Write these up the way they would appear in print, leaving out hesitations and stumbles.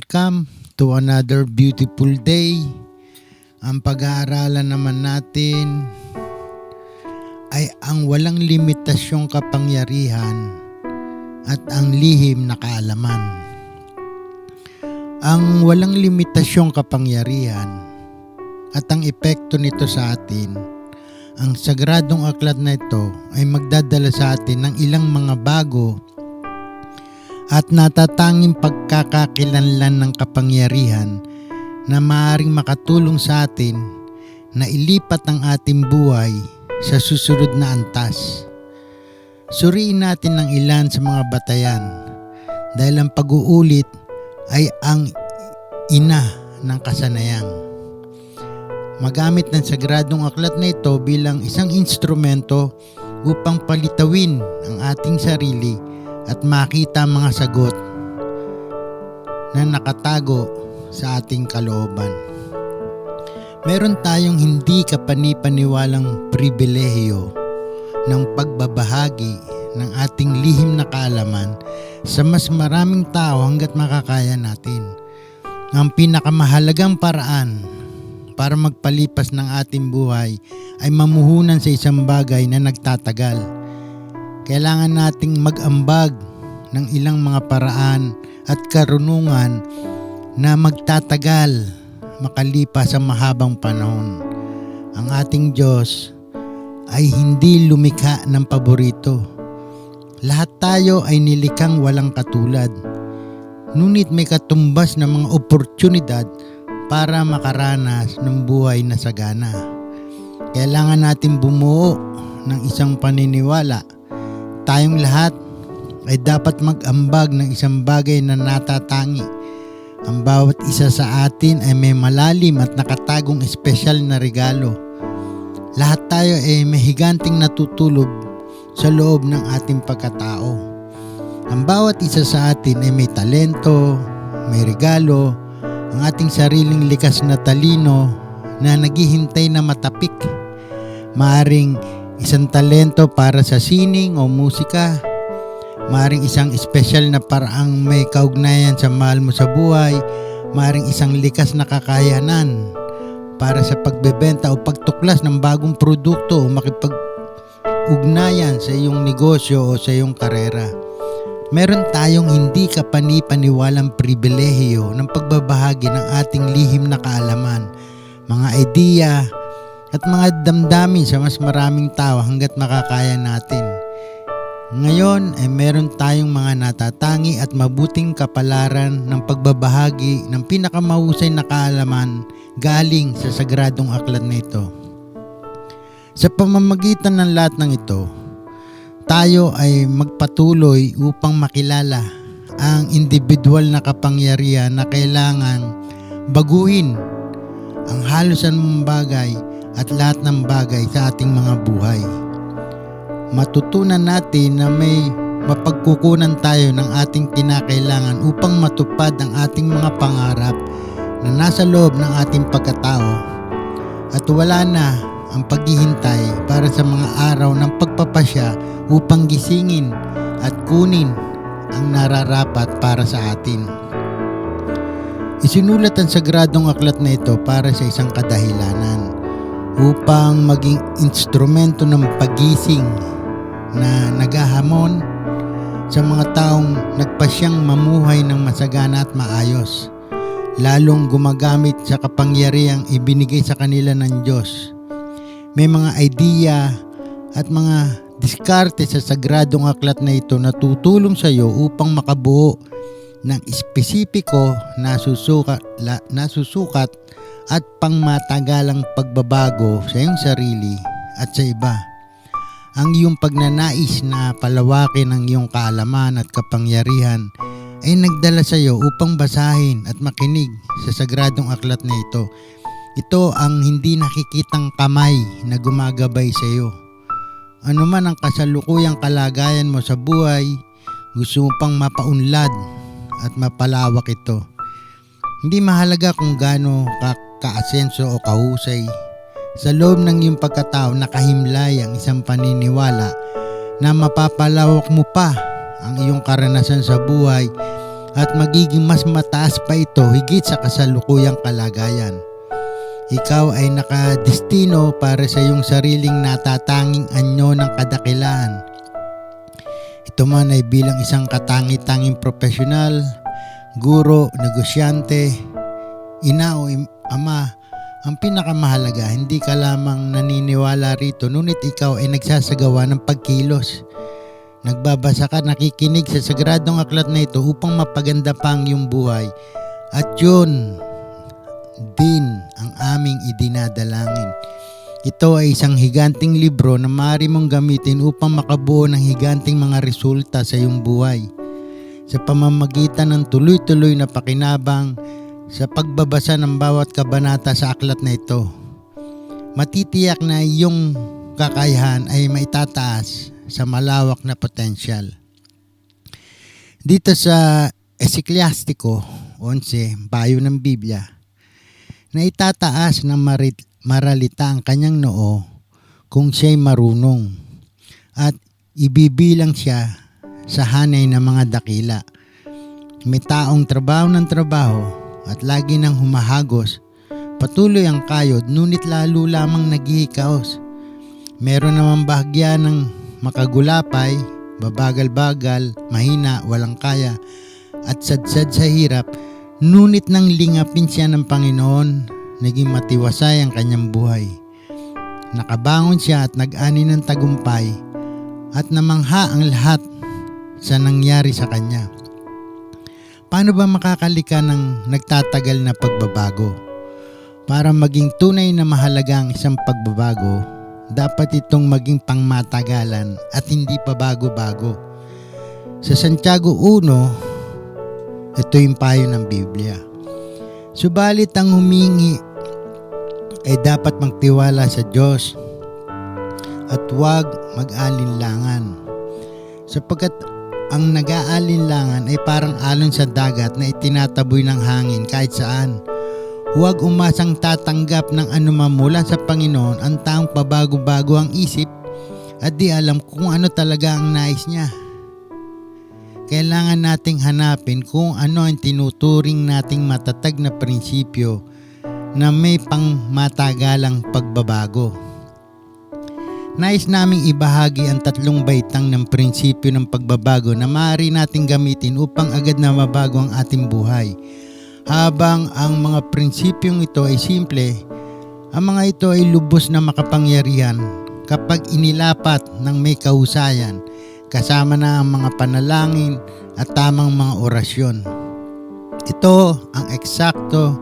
Welcome to another beautiful day. Ang pag-aaralan naman natin ay ang walang limitasyong kapangyarihan at ang lihim na kaalaman. Ang walang limitasyong kapangyarihan at ang epekto nito sa atin, ang sagradong aklat na ito ay magdadala sa atin ng ilang mga bago at natatanging pagkakakilanlan ng kapangyarihan na maaaring makatulong sa atin na ilipat ang ating buhay sa susunod na antas. Suriin natin ng ilan sa mga batayan dahil ang pag-uulit ay ang ina ng kasanayan. Magamit ng sagradong aklat na ito bilang isang instrumento upang palitawin ang ating sarili at makita mga sagot na nakatago sa ating kalooban. Meron tayong hindi kapani-paniwalang pribilehiyo ng pagbabahagi ng ating lihim na kaalaman sa mas maraming tao hanggat makakaya natin. Ang pinakamahalagang paraan para magpalipas ng ating buhay ay mamuhunan sa isang bagay na nagtatagal. Kailangan nating mag-ambag ng ilang mga paraan at karunungan na magtatagal makalipas ang mahabang panahon. Ang ating Diyos ay hindi lumikha ng paborito. Lahat tayo ay nilikhang walang katulad. Ngunit may katumbas na mga oportunidad para makaranas ng buhay na sagana. Kailangan natin bumuo ng isang paniniwala. Tayong lahat ay dapat mag-ambag ng isang bagay na natatangi. Ang bawat isa sa atin ay may malalim at nakatagong espesyal na regalo. Lahat tayo ay may higanting natutulog sa loob ng ating pagkatao. Ang bawat isa sa atin ay may talento, may regalo, ang ating sariling likas na talino na naghihintay na matapik. Maaring isang talento para sa sining o musika, maaring isang espesyal na paraang may kaugnayan sa mahal mo sa buhay, maaring isang likas na kakayanan para sa pagbebenta o pagtuklas ng bagong produkto o makipag-ugnayan sa iyong negosyo o sa iyong karera. Meron tayong hindi kapani-paniwalang pribilehiyo ng pagbabahagi ng ating lihim na kaalaman, mga ideya at mga damdamin sa mas maraming tao hanggat makakaya natin. Ngayon ay meron tayong mga natatangi at mabuting kapalaran ng pagbabahagi ng pinakamahusay na kaalaman galing sa sagradong aklat na ito. Sa pamamagitan ng lahat ng ito, tayo ay magpatuloy upang makilala ang individual na kapangyarihan na kailangan baguhin ang halos anumang bagay at lahat ng bagay sa ating mga buhay. Matutunan natin na may mapagkukunan tayo ng ating kinakailangan upang matupad ang ating mga pangarap na nasa loob ng ating pagkatao at wala na ang paghihintay para sa mga araw ng pagpapasya upang gisingin at kunin ang nararapat para sa atin. Isinulat ang sagradong aklat na ito para sa isang kadahilanan, upang maging instrumento ng pagising na naghahamon sa mga taong nagpasyang mamuhay ng masagana at maayos, lalong gumagamit sa kapangyarihang ibinigay sa kanila ng Diyos. May mga idea at mga diskarte sa sagradong aklat na ito na tutulong sa iyo upang makabuo ng espesipiko na susukat at pangmatagalang pagbabago sa iyong sarili at sa iba. Ang iyong pagnanais na palawakin ang iyong kaalaman at kapangyarihan ay nagdala sa iyo upang basahin at makinig sa sagradong aklat na ito. Ito ang hindi nakikitang kamay na gumagabay sa iyo. Ano man ang kasalukuyang kalagayan mo sa buhay, gusto mo pang mapaunlad at mapalawak ito. Hindi mahalaga kung gaano kaasenso o kahusay. Sa loob ng iyong pagkatao nakahimlay ang isang paniniwala na mapapalawak mo pa ang iyong karanasan sa buhay at magiging mas mataas pa ito higit sa kasalukuyang kalagayan. Ikaw ay nakadestino para sa iyong sariling natatanging anyo ng kadakilaan. Ito man ay bilang isang katangi-tanging profesional, guro, negosyante, ina o ama. Ang pinakamahalaga, hindi ka lamang naniniwala rito, ngunit ikaw ay nagsasagawa ng pagkilos. Nagbabasa ka, nakikinig sa sagradong aklat na ito upang mapaganda pa ang iyong buhay. At yun din ang aming idinadalangin. Ito ay isang higanting libro na maaari mong gamitin upang makabuo ng higanting mga resulta sa iyong buhay. Sa pamamagitan ng tuloy-tuloy na pakinabang sa pagbabasa ng bawat kabanata sa aklat na ito, matitiyak na iyong kakayahan ay maitataas sa malawak na potensyal. Dito sa Ecclesiastico 11, payo ng Biblia, na itataas ng maralita ang kanyang noo kung siya'y marunong, at ibibilang siya sa hanay ng mga dakila. May taong trabaho ng trabaho at lagi nang humahagos, patuloy ang kayod, ngunit lalo lamang naghihikaos. Meron namang bahagya ng makagulapay, babagal-bagal, mahina, walang kaya, at sadsad sa hirap, ngunit nang lingapin siya ng Panginoon, naging matiwasay ang kanyang buhay. Nakabangon siya at nag-ani ng tagumpay, at namangha ang lahat sa nangyari sa kanya. Paano ba makakalika ng nagtatagal na pagbabago? Para maging tunay na mahalaga ang isang pagbabago, dapat itong maging pangmatagalan at hindi pa bago-bago. Sa Santiago 1, ito yung payo ng Biblia. Subalit ang humingi ay dapat magtiwala sa Diyos at huwag mag-alinlangan, sapagkat ang nag-aalinlangan ay parang alon sa dagat na itinataboy ng hangin kahit saan. Huwag umasang tatanggap ng anumang mula sa Panginoon ang taong pabago-bago ang isip at di alam kung ano talaga ang nais niya. Kailangan nating hanapin kung ano ang tinuturing nating matatag na prinsipyo na may pangmatagalang pagbabago. Nais naming ibahagi ang 3 baitang ng prinsipyo ng pagbabago na maaari nating gamitin upang agad na mabago ang ating buhay. Habang ang mga prinsipyong ito ay simple, ang mga ito ay lubos na makapangyarihan kapag inilapat ng may kahusayan, kasama na ang mga panalangin at tamang mga orasyon. Ito ang eksakto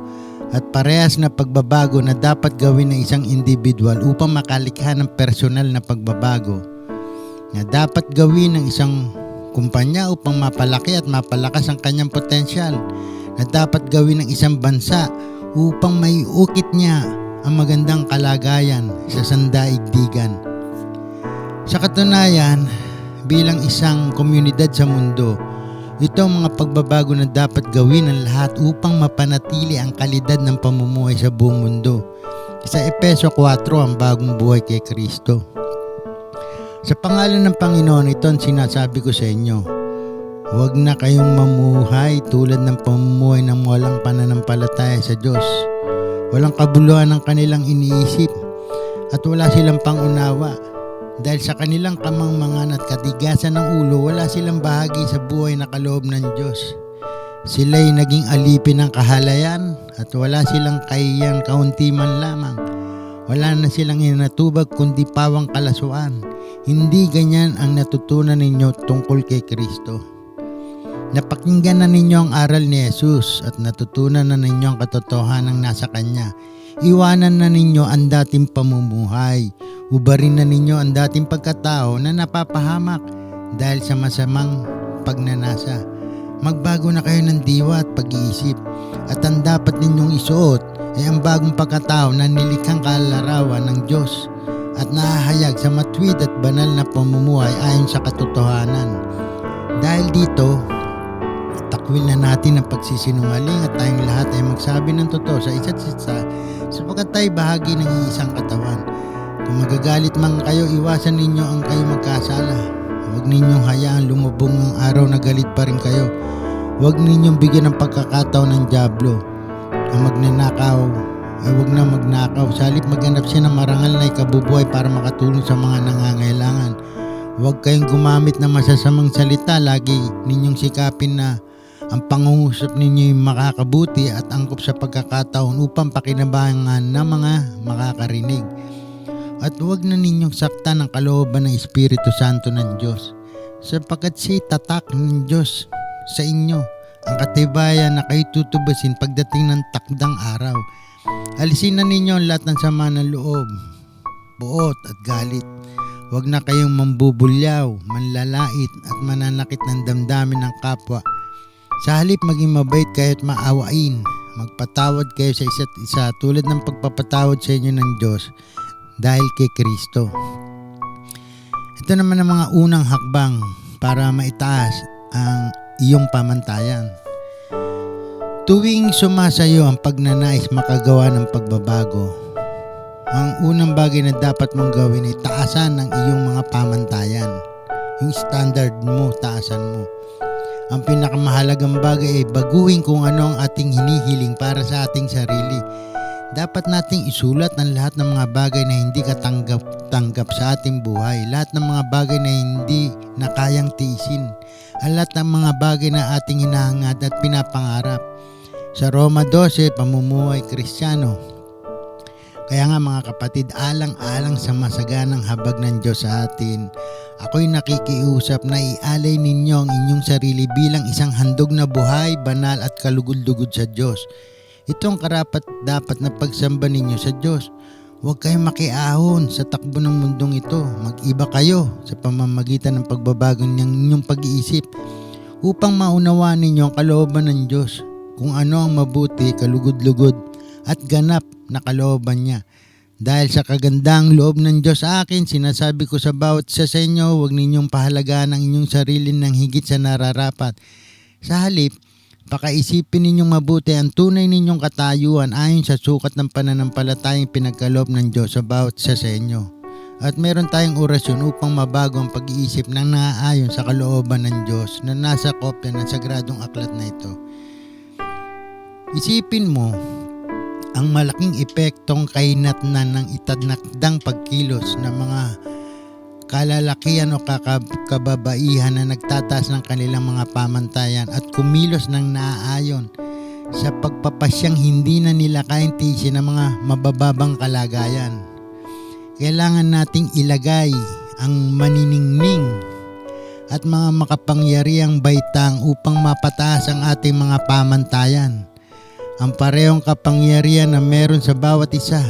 at parehas na pagbabago na dapat gawin ng isang individual upang makalikha ng personal na pagbabago, na dapat gawin ng isang kumpanya upang mapalaki at mapalakas ang kanyang potensyal, na dapat gawin ng isang bansa upang maiukit niya ang magandang kalagayan sa sandaigdigan. Sa katunayan, bilang isang komunidad sa mundo, ito ang mga pagbabago na dapat gawin ng lahat upang mapanatili ang kalidad ng pamumuhay sa buong mundo. Sa Efeso 4, ang bagong buhay kay Kristo. Sa pangalan ng Panginoon, ito ang sinasabi ko sa inyo. Huwag na kayong mamuhay tulad ng pamumuhay ng walang pananampalataya sa Diyos. Walang kabuluhan ng kanilang iniisip at wala silang pangunawa. Dahil sa kanilang kamangmangan at katigasan ng ulo, wala silang bahagi sa buhay na kaloob ng Diyos. Sila'y naging alipin ng kahalayan at wala silang kahiyang kaunti man lamang. Wala na silang inatubag kundi pawang kalasuan. Hindi ganyan ang natutunan ninyo tungkol kay Kristo. Napakinggan na ninyo ang aral ni Jesus at natutunan na ninyo ang katotohanan ng nasa Kanya. Iwanan na ninyo ang dating pamumuhay. Ubarin na ninyo ang dating pagkatao na napapahamak dahil sa masamang pagnanasa. Magbago na kayo ng diwa at pag-iisip, at ang dapat ninyong isuot ay ang bagong pagkatao na nilikhang kalarawan ng Diyos at nahahayag sa matuwid at banal na pamumuhay ayon sa katotohanan. Dahil dito, takwil na natin ang pagsisinungaling at tayong lahat ay magsabi ng totoo sa isa't isa, sapagkat tayo bahagi ng iisang katawan. Kung magagalit man kayo, iwasan ninyo ang kayo magkasala. Huwag ninyong hayaang lumubog ang araw na galit pa rin kayo. Huwag ninyong bigyan ng pagkakataon ng dyablo. Ang magnanakaw ay huwag na magnakaw. Sa halip maghanap siya ng marangal na ikabubuhay para makatulong sa mga nangangailangan. Huwag kayong gumamit ng masasamang salita. Lagi ninyong sikapin na ang pangungusap ninyo ay makakabuti at angkop sa pagkakataon upang pakinabangan ng mga makakarinig. At huwag na ninyong saktan ang kalooban ng Espiritu Santo ng Diyos, sapagkat siya'y tatak ng Diyos sa inyo, ang katibayan na kayo tutubasin pagdating ng takdang araw. Alisin na ninyo ang lahat ng sama ng loob, buot at galit. Huwag na kayong mambubulyaw, manlalait at mananakit ng damdamin ng kapwa. Sa halip maging mabait kayo at maawain. Magpatawad kayo sa isa't isa tulad ng pagpapatawad sa inyo ng Diyos dahil kay Kristo. Ito naman ang mga unang hakbang para maitaas ang iyong pamantayan. Tuwing sumasayo ang pagnanais makagawa ng pagbabago, ang unang bagay na dapat mong gawin ay taasan ang iyong mga pamantayan. Yung standard mo, taasan mo. Ang pinakamahalagang bagay ay baguhin kung ano ang ating hinihiling para sa ating sarili. Dapat nating isulat ang lahat ng mga bagay na hindi katanggap sa ating buhay. Lahat ng mga bagay na hindi na kayang tiisin. Ang lahat ng mga bagay na ating hinahangad at pinapangarap. Sa Roma 12, pamumuhay Kristiyano. Kaya nga mga kapatid, alang-alang sa masaganang habag ng Diyos sa atin, ako'y nakikiusap na ialay ninyo ang inyong sarili bilang isang handog na buhay, banal at kalugod-lugod sa Diyos. Itong karapat dapat na pagsamba ninyo sa Diyos. Huwag kayong makiahon sa takbo ng mundong ito. Mag-iba kayo sa pamamagitan ng pagbabago ng inyong pag-iisip upang maunawaan ninyo ang kalooban ng Diyos, kung ano ang mabuti, kalugod-lugod at ganap na kalooban niya. Dahil sa kagandang loob ng Diyos sa akin, sinasabi ko sa bawat isa sa inyo, huwag ninyong pahalagaan ang inyong sarili ng higit sa nararapat. Sa halip, pakaisipin ninyong mabuti ang tunay ninyong katayuan ayon sa sukat ng pananampalatayang pinagkaloob ng Diyos sa bawat isa sa inyo. At meron tayong orasyon upang mabago ang pag-iisip ng naaayon sa kalooban ng Diyos na nasa kopya ng sagradong aklat na ito. Isipin mo ang malaking epektong kahinatnan ng itadnakdang pagkilos ng mga kalalakihan o kababaihan na nagtataas ng kanilang mga pamantayan at kumilos ng naaayon sa pagpapasyang hindi na nila kayang tiisin ng mga mabababang kalagayan. Kailangan nating ilagay ang maniningning at mga makapangyarihang baitang upang mapataas ang ating mga pamantayan. Ang parehong kapangyarihan na meron sa bawat isa.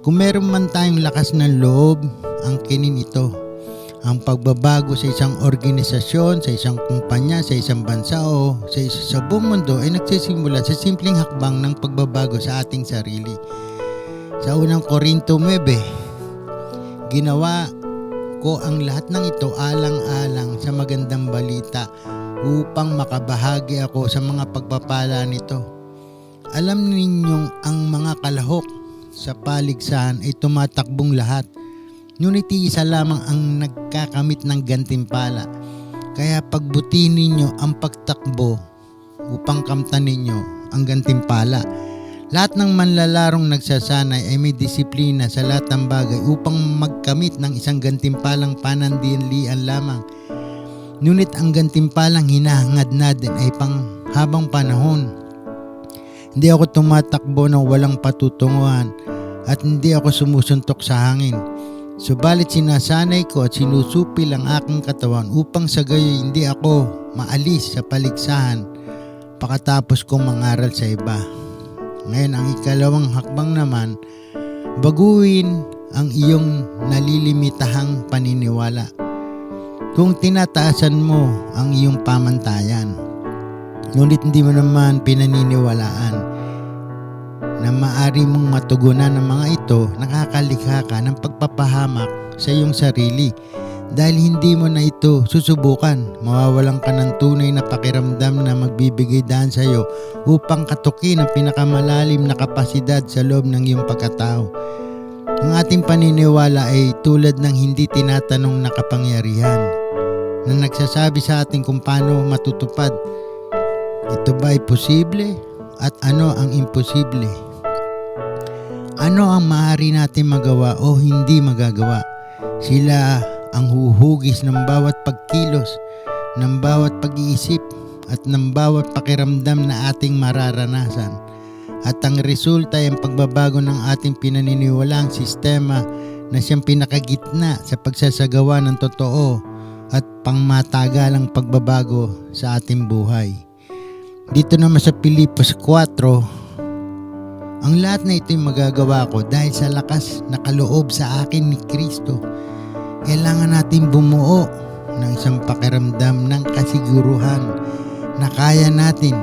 Kung meron man tayong lakas ng loob, ang kinin ito. Ang pagbabago sa isang organisasyon, sa isang kumpanya, sa isang bansa o sa buong mundo ay nagsisimula sa simpleng hakbang ng pagbabago sa ating sarili. Sa unang Korinto 9, ginawa ko ang lahat ng ito alang-alang sa magandang balita upang makabahagi ako sa mga pagpapala nito. Alam ninyong ang mga kalahok sa paligsahan ay tumatakbong lahat, ngunit isa lamang ang nagkakamit ng gantimpala. Kaya pagbutihin ninyo ang pagtakbo upang kamtan ninyo ang gantimpala. Lahat ng manlalarong nagsasanay ay may disiplina sa lahat ng bagay upang magkamit ng isang gantimpalang panandalian lamang. Ngunit ang gantimpalang hinahangad natin ay panghabang panahon. Hindi ako tumatakbo ng walang patutunguhan at hindi ako sumusuntok sa hangin. Subalit sinasanay ko at sinusupil ang aking katawan upang sa gayoy hindi ako maalis sa paligsahan pagkatapos kong mangaral sa iba. Ngayon ang ikalawang hakbang naman, baguhin ang iyong nalilimitahang paniniwala. Kung tinataasan mo ang iyong pamantayan, ngunit hindi mo naman pinaniniwalaan na maaari mong matugunan ng mga ito, nakakalikha ka ng pagpapahamak sa iyong sarili. Dahil hindi mo na ito susubukan, mawawalan ka ng tunay na pakiramdam na magbibigay daan sa iyo upang katukin ang pinakamalalim na kapasidad sa loob ng iyong pagkatao. Ang ating paniniwala ay tulad ng hindi tinatanong na kapangyarihan na nagsasabi sa atin kung paano matutupad. Ito ba ay posible? At ano ang imposible? Ano ang maaari natin magawa o hindi magagawa? Sila ang huhugis ng bawat pagkilos, ng bawat pag-iisip, at ng bawat pakiramdam na ating mararanasan. At ang resulta ay ang pagbabago ng ating pinaniniwalaang sistema na siyang pinakagitna sa pagsasagawa ng totoo at pangmatagalang pagbabago sa ating buhay. Dito naman sa Filipos 4, ang lahat na ito'y magagawa ko dahil sa lakas na kaloob sa akin ni Kristo. Kailangan natin bumuo ng isang pakiramdam ng kasiguruhan na kaya natin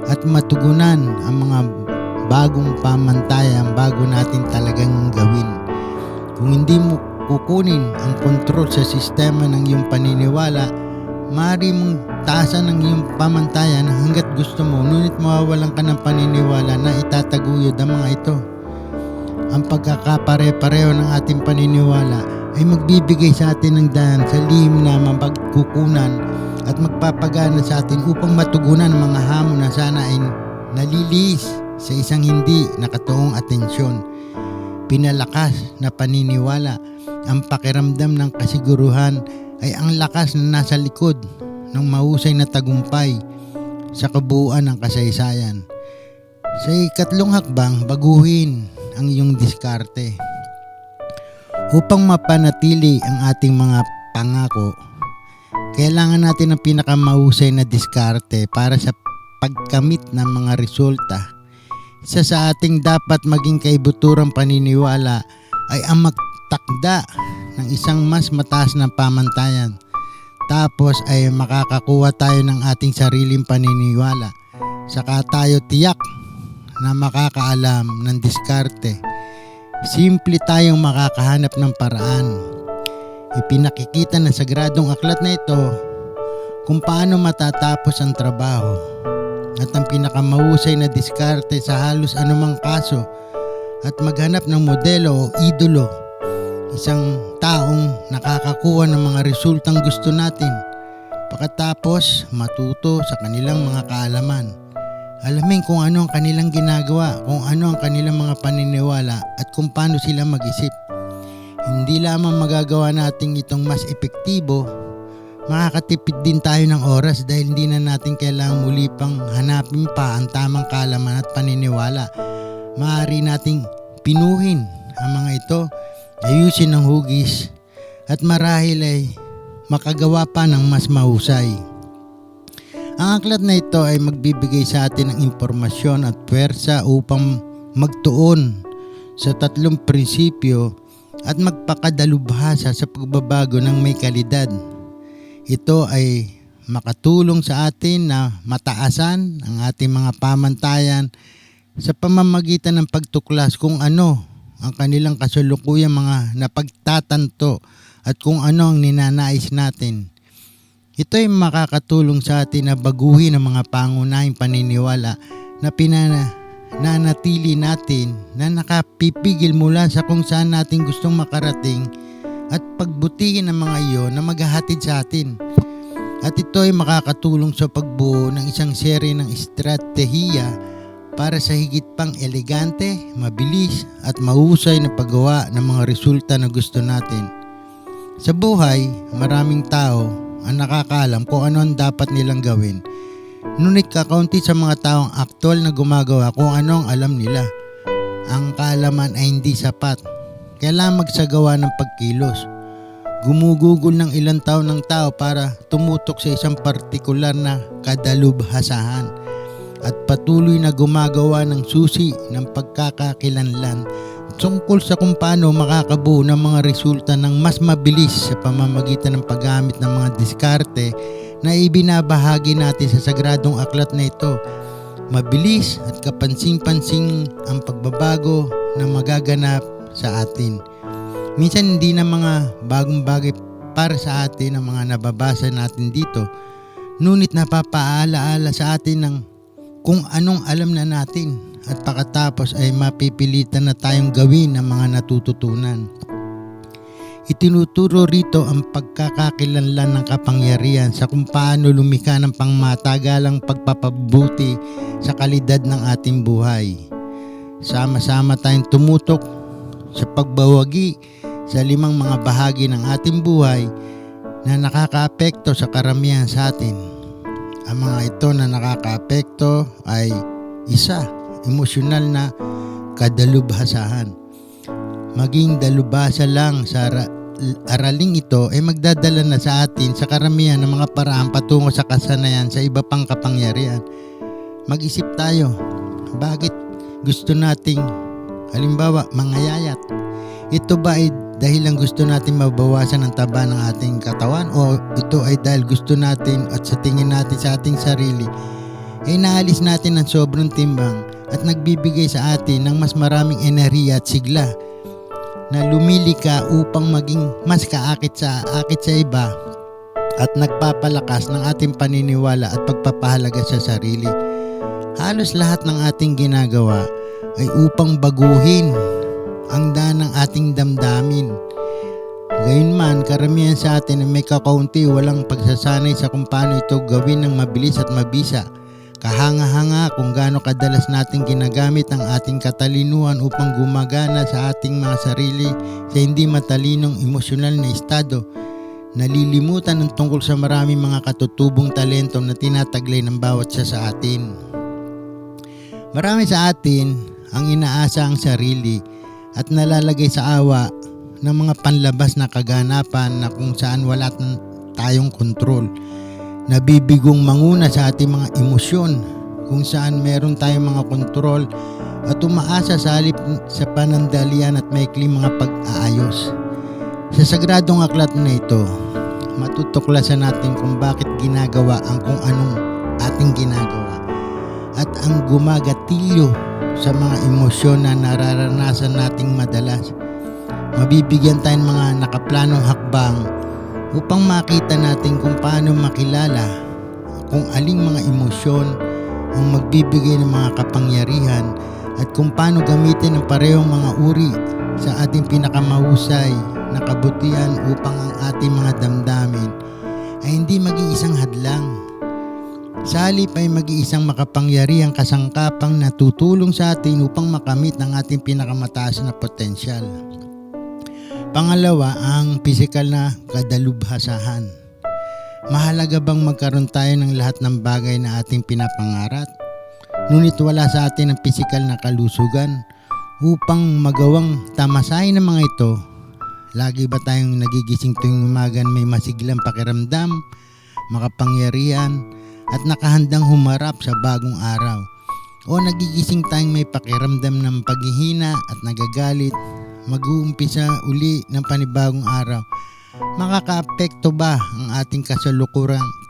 at matugunan ang mga bagong pamantayan bago natin talagang gawin. Kung hindi mo kukunin ang kontrol sa sistema ng iyong paniniwala, maaari mong taasan ang iyong pamantayan hanggat gusto mo, ngunit mawawalan ka ng paniniwala na itataguyod ang mga ito. Ang pagkakapare-pareho ng ating paniniwala ay magbibigay sa atin ng daan sa lihim na mapagkukunan at magpapagana sa atin upang matugunan ang mga hamon na sana ay nalilihis sa isang hindi nakatuong atensyon. Pinalakas na paniniwala, ang pakiramdam ng kasiguruhan ay ang lakas na nasa likod ng mahusay na tagumpay sa kabuuan ng kasaysayan. Sa ikatlong hakbang, baguhin ang iyong diskarte. Upang mapanatili ang ating mga pangako, kailangan natin ng pinakamahusay na diskarte para sa pagkamit ng mga resulta. Isa sa ating dapat maging kaibuturang paniniwala ay ang magtakda ng isang mas mataas na pamantayan. Tapos ay makakakuha tayo ng ating sariling paniniwala. Saka tayo tiyak na makakaalam ng diskarte. Simple tayong makakahanap ng paraan. Ipinakikita ng sagradong aklat na ito kung paano matatapos ang trabaho at ang pinakamahusay na diskarte sa halos anumang kaso at maghanap ng modelo o idolo, isang taong nakakakuha ng mga resultang gusto natin, pagkatapos matuto sa kanilang mga kaalaman. Alamin kung ano ang kanilang ginagawa, kung ano ang kanilang mga paniniwala at kung paano sila mag-isip. Hindi lamang magagawa natin itong mas epektibo, makakatipid din tayo ng oras dahil hindi na natin kailangang muli pang hanapin pa ang tamang kaalaman at paniniwala. Maaari nating pinuhin ang mga ito, ayusin ang hugis at marahil ay makagawa pa ng mas mahusay. Ang aklat na ito ay magbibigay sa atin ng impormasyon at puwersa upang magtuon sa tatlong prinsipyo at magpakadalubhasa sa pagbabago ng may kalidad. Ito ay makatulong sa atin na mataasan ang ating mga pamantayan sa pamamagitan ng pagtuklas kung ano ang kanilang kasalukuyang mga napagtatanto at kung ano ang ninanais natin. Ito ay makakatulong sa atin na baguhin ang mga pangunahing paniniwala na pinananatili natin na nakapipigil mula sa kung saan natin gustong makarating at pagbutihin ang mga iyon na maghahatid sa atin. At ito ay makakatulong sa pagbuo ng isang serye ng estratehiya para sa higit pang elegante, mabilis at mahusay na paggawa ng mga resulta na gusto natin. Sa buhay, maraming tao ang nakakaalam kung ano ang dapat nilang gawin. Ngunit kakaunti sa mga taong aktwal na gumagawa kung ano ang alam nila. Ang kaalaman ay hindi sapat. Kailangan magsagawa ng pagkilos. Gumugugol ng ilang taon ng tao para tumutok sa isang partikular na kadalubhasahan at patuloy na gumagawa ng susi ng pagkakakilanlan tungkol sa kung paano makakabuo ng mga resulta ng mas mabilis sa pamamagitan ng paggamit ng mga diskarte na ibinabahagi natin sa sagradong aklat na ito. Mabilis at kapansin-pansing ang pagbabago na magaganap sa atin. Minsan hindi na mga bagong bagay para sa atin ang mga nababasa natin dito, ngunit napapaalaala sa atin ng kung anong alam na natin at pagkatapos ay mapipilitan na tayong gawin ang mga natututunan. Itinuturo rito ang pagkakakilanlan ng kapangyarihan sa kung paano lumikha ng pangmatagalang pagpapabuti sa kalidad ng ating buhay. Sama-sama tayong tumutok sa pagbawagi sa 5 mga bahagi ng ating buhay na nakakaapekto sa karamihan sa atin. Ang mga ito na nakakaapekto ay isa, emosyonal na kadalubhasahan. Maging dalubhasa lang sa araling ito ay magdadala na sa atin sa karamihan ng mga paraan patungo sa kasanayan sa iba pang kapangyarihan. Mag-isip tayo, bakit gusto nating halimbawa mangayayat? Ito ba ay dahil lang gusto natin mabawasan ang taba ng ating katawan, o ito ay dahil gusto natin at sa tingin natin sa ating sarili ay naalis natin ang sobrang timbang at nagbibigay sa atin ng mas maraming enerhiya at sigla na lumilika upang maging mas kaakit sa iba at nagpapalakas ng ating paniniwala at pagpapahalaga sa sarili. Halos lahat ng ating ginagawa ay upang baguhin ang daan ng ating damdamin. Gayunman, karamihan sa atin ay may kakaunti walang pagsasanay sa kung paano ito gawin ng mabilis at mabisa. Kahanga-hanga kung gaano kadalas natin ginagamit ang ating katalinuhan upang gumagana sa ating mga sarili sa hindi matalinong emosyonal na estado. Nalilimutan ng tungkol sa maraming mga katutubong talento na tinataglay ng bawat isa sa atin. Marami sa atin ang inaasa ang sarili at nalalagay sa awa ng mga panlabas na kaganapan na kung saan wala tayong kontrol. Nabibigong manguna sa ating mga emosyon kung saan meron tayong mga kontrol at umaasa sa halip sa panandalian at maikling mga pag-aayos. Sa sagradong aklat na ito, matutuklasan natin kung bakit ginagawa ang kung anong ating ginagawa at ang gumagatilyo sa mga emosyon na nararanasan nating madalas. Mabibigyan tayong mga nakaplanong hakbang upang makita natin kung paano makilala kung aling mga emosyon ang magbibigay ng mga kapangyarihan at kung paano gamitin ang parehong mga uri sa ating pinakamahusay na kabutihan upang ang ating mga damdamin ay hindi maging isang hadlang. Sa halip ay mag-iisang makapangyarihang kasangkapang na tutulong sa atin upang makamit ang ating pinakamataas na potensyal. Pangalawa, ang pisikal na kadalubhasahan. Mahalaga bang magkaroon tayo ng lahat ng bagay na ating pinapangarap, ngunit wala sa atin ang pisikal na kalusugan upang magawang tamasahin ng mga ito? Lagi ba tayong nagigising tuwing umaga may masiglang pakiramdam, makapangyarihan, at nakahandang humarap sa bagong araw? O nagigising tayong may pakiramdam ng paghihina at nagagalit, mag-uumpisa uli ng panibagong araw? Makakaapekto ba ang ating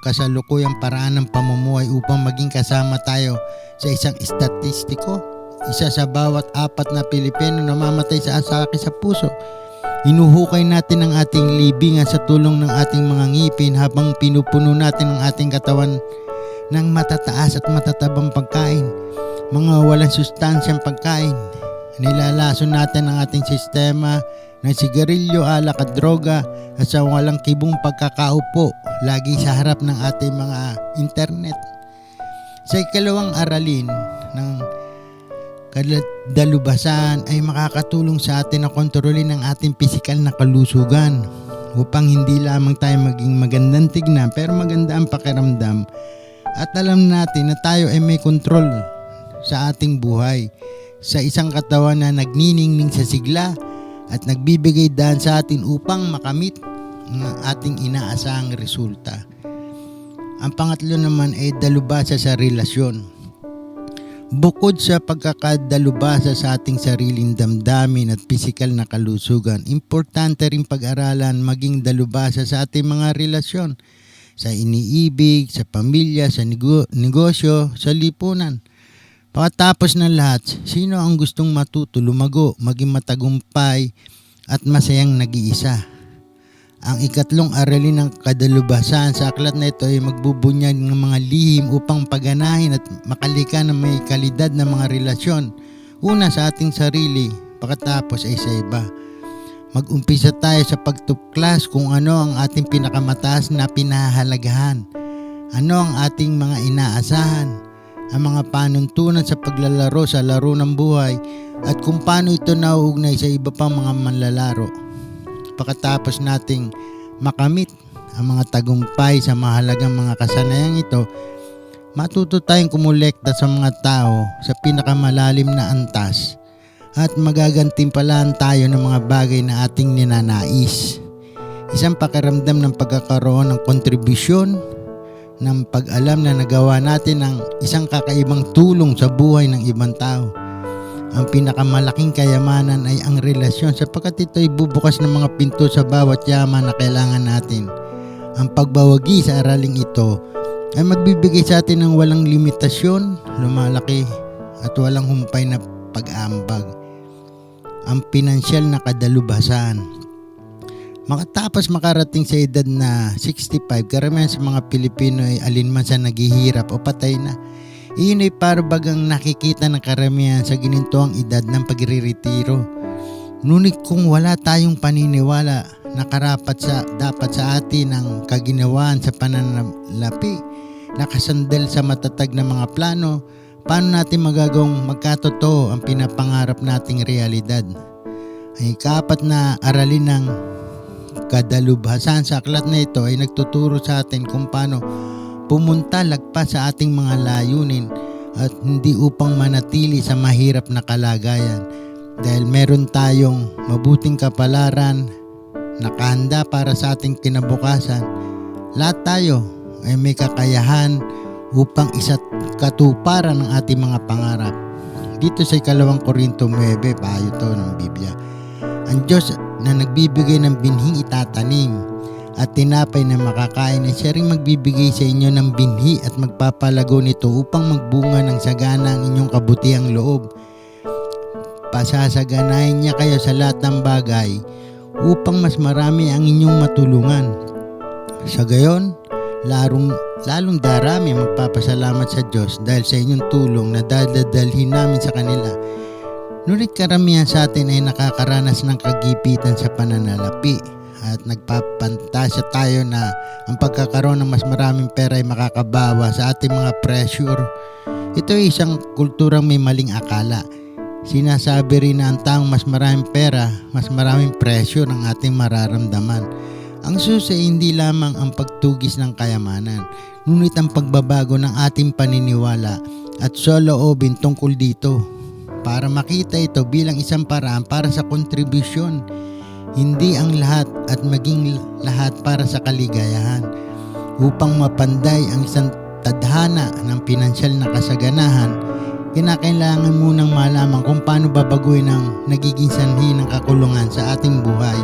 kasalukuyang paraan ng pamumuhay upang maging kasama tayo sa isang estatistiko? Isa sa bawat 4 na Pilipino namamatay sa asake sa puso. Hinuhukay natin ang ating libingan sa tulong ng ating mga ngipin habang pinupuno natin ang ating katawan ng matataas at matatabang pagkain, mga walang sustansyang pagkain. Nilalason natin ang ating sistema ng sigarilyo, alak at droga at sa walang kibong pagkakaupo lagi sa harap ng ating mga internet. Sa ikalawang aralin ng kadalubhasan ay makakatulong sa atin na kontrolin ang ating pisikal na kalusugan upang hindi lamang tayo maging magandang tignan pero maganda ang pakiramdam at alam natin na tayo ay may kontrol sa ating buhay, sa isang katawan na nagniningning sa sigla at nagbibigay daan sa atin upang makamit ang ating inaasahang resulta. Ang pangatlo naman ay dalubhasa sa relasyon. Bukod sa pagkakadalubhasa sa ating sariling damdamin at pisikal na kalusugan, importante rin pag-aralan maging dalubhasa sa ating mga relasyon, sa iniibig, sa pamilya, sa negosyo, sa lipunan. Pagkatapos ng lahat, sino ang gustong matuto, lumago, maging matagumpay at masayang nag-iisa? Ang ikatlong aralin ng kadalubhasan sa aklat na ito ay magbubunyag ng mga lihim upang paganahin at makalika ng may kalidad na mga relasyon. Una sa ating sarili, pagkatapos ay sa iba. Mag-umpisa tayo sa pagtuklas kung ano ang ating pinakamataas na pinahahalagahan. Ano ang ating mga inaasahan, ang mga panuntunan sa paglalaro sa laro ng buhay at kung paano ito nauugnay sa iba pang mga manlalaro. Pagkatapos nating makamit ang mga tagumpay sa mahalagang mga kasanayang ito, matuto tayong kumolekta sa mga tao sa pinakamalalim na antas at magagantimpalaan tayo ng mga bagay na ating ninanais. Isang pakiramdam ng pagkakaroon ng kontribusyon, ng pag-alam na nagawa natin ang isang kakaibang tulong sa buhay ng ibang tao. Ang pinakamalaking kayamanan ay ang relasyon sapagkat ito ay bubukas ng mga pinto sa bawat yaman na kailangan natin. Ang pagbawagi sa araling ito ay magbibigay sa atin ng walang limitasyon, lumalaki at walang humpay na pag-aambag. Ang pinansyal na kadalubhasan. Makatapos makarating sa edad na 65, karamihan sa mga Pilipino ay alinman sa naghihirap o patay na. Iyon ay parbagang nakikita ng karamihan sa ginintoang edad ng pagriretiro. Ngunit kung wala tayong paniniwala na dapat sa atin ang kaginawaan sa pananalapi, nakasandal sa matatag na mga plano, paano natin magagawang magkatotoo ang pinapangarap nating realidad? Ay kapat na aralin ng kadalubhasan sa aklat na ito ay nagtuturo sa atin kung paano pumunta lagpas sa ating mga layunin at hindi upang manatili sa mahirap na kalagayan dahil meron tayong mabuting kapalaran nakahanda para sa ating kinabukasan. Lahat tayo ay may kakayahan upang katuparan ng ating mga pangarap. Dito sa 2 Korinto 9, payo to ng Biblia. Ang Diyos na nagbibigay ng binhing itatanim at tinapay na makakain ay siya ring magbibigay sa inyo ng binhi at magpapalago nito upang magbunga ng sagana ang inyong kabutihang loob. Pasasaganahin niya kayo sa lahat ng bagay upang mas marami ang inyong matulungan. Sa gayon, lalong darami magpapasalamat sa Diyos dahil sa inyong tulong na dadalhin namin sa kanila. Ngunit karamihan sa atin ay nakakaranas ng kagipitan sa pananalapi at nagpapantasya tayo na ang pagkakaroon ng mas maraming pera ay makakabawa sa ating mga pressure. Ito ay isang kulturang may maling akala. Sinasabi rin na ang taong mas maraming pera, mas maraming pressure ang ating mararamdaman. Ang susi ay hindi lamang ang pagtugis ng kayamanan, ngunit ang pagbabago ng ating paniniwala at soloobin tungkol dito. Para makita ito bilang isang paraan para sa kontribusyon, hindi ang lahat at maging lahat para sa kaligayahan. Upang mapanday ang isang tadhana ng pinansyal na kasaganahan, kinakailangan munang malaman kung paano babaguhin ang nagiging sanhi ng kakulungan sa ating buhay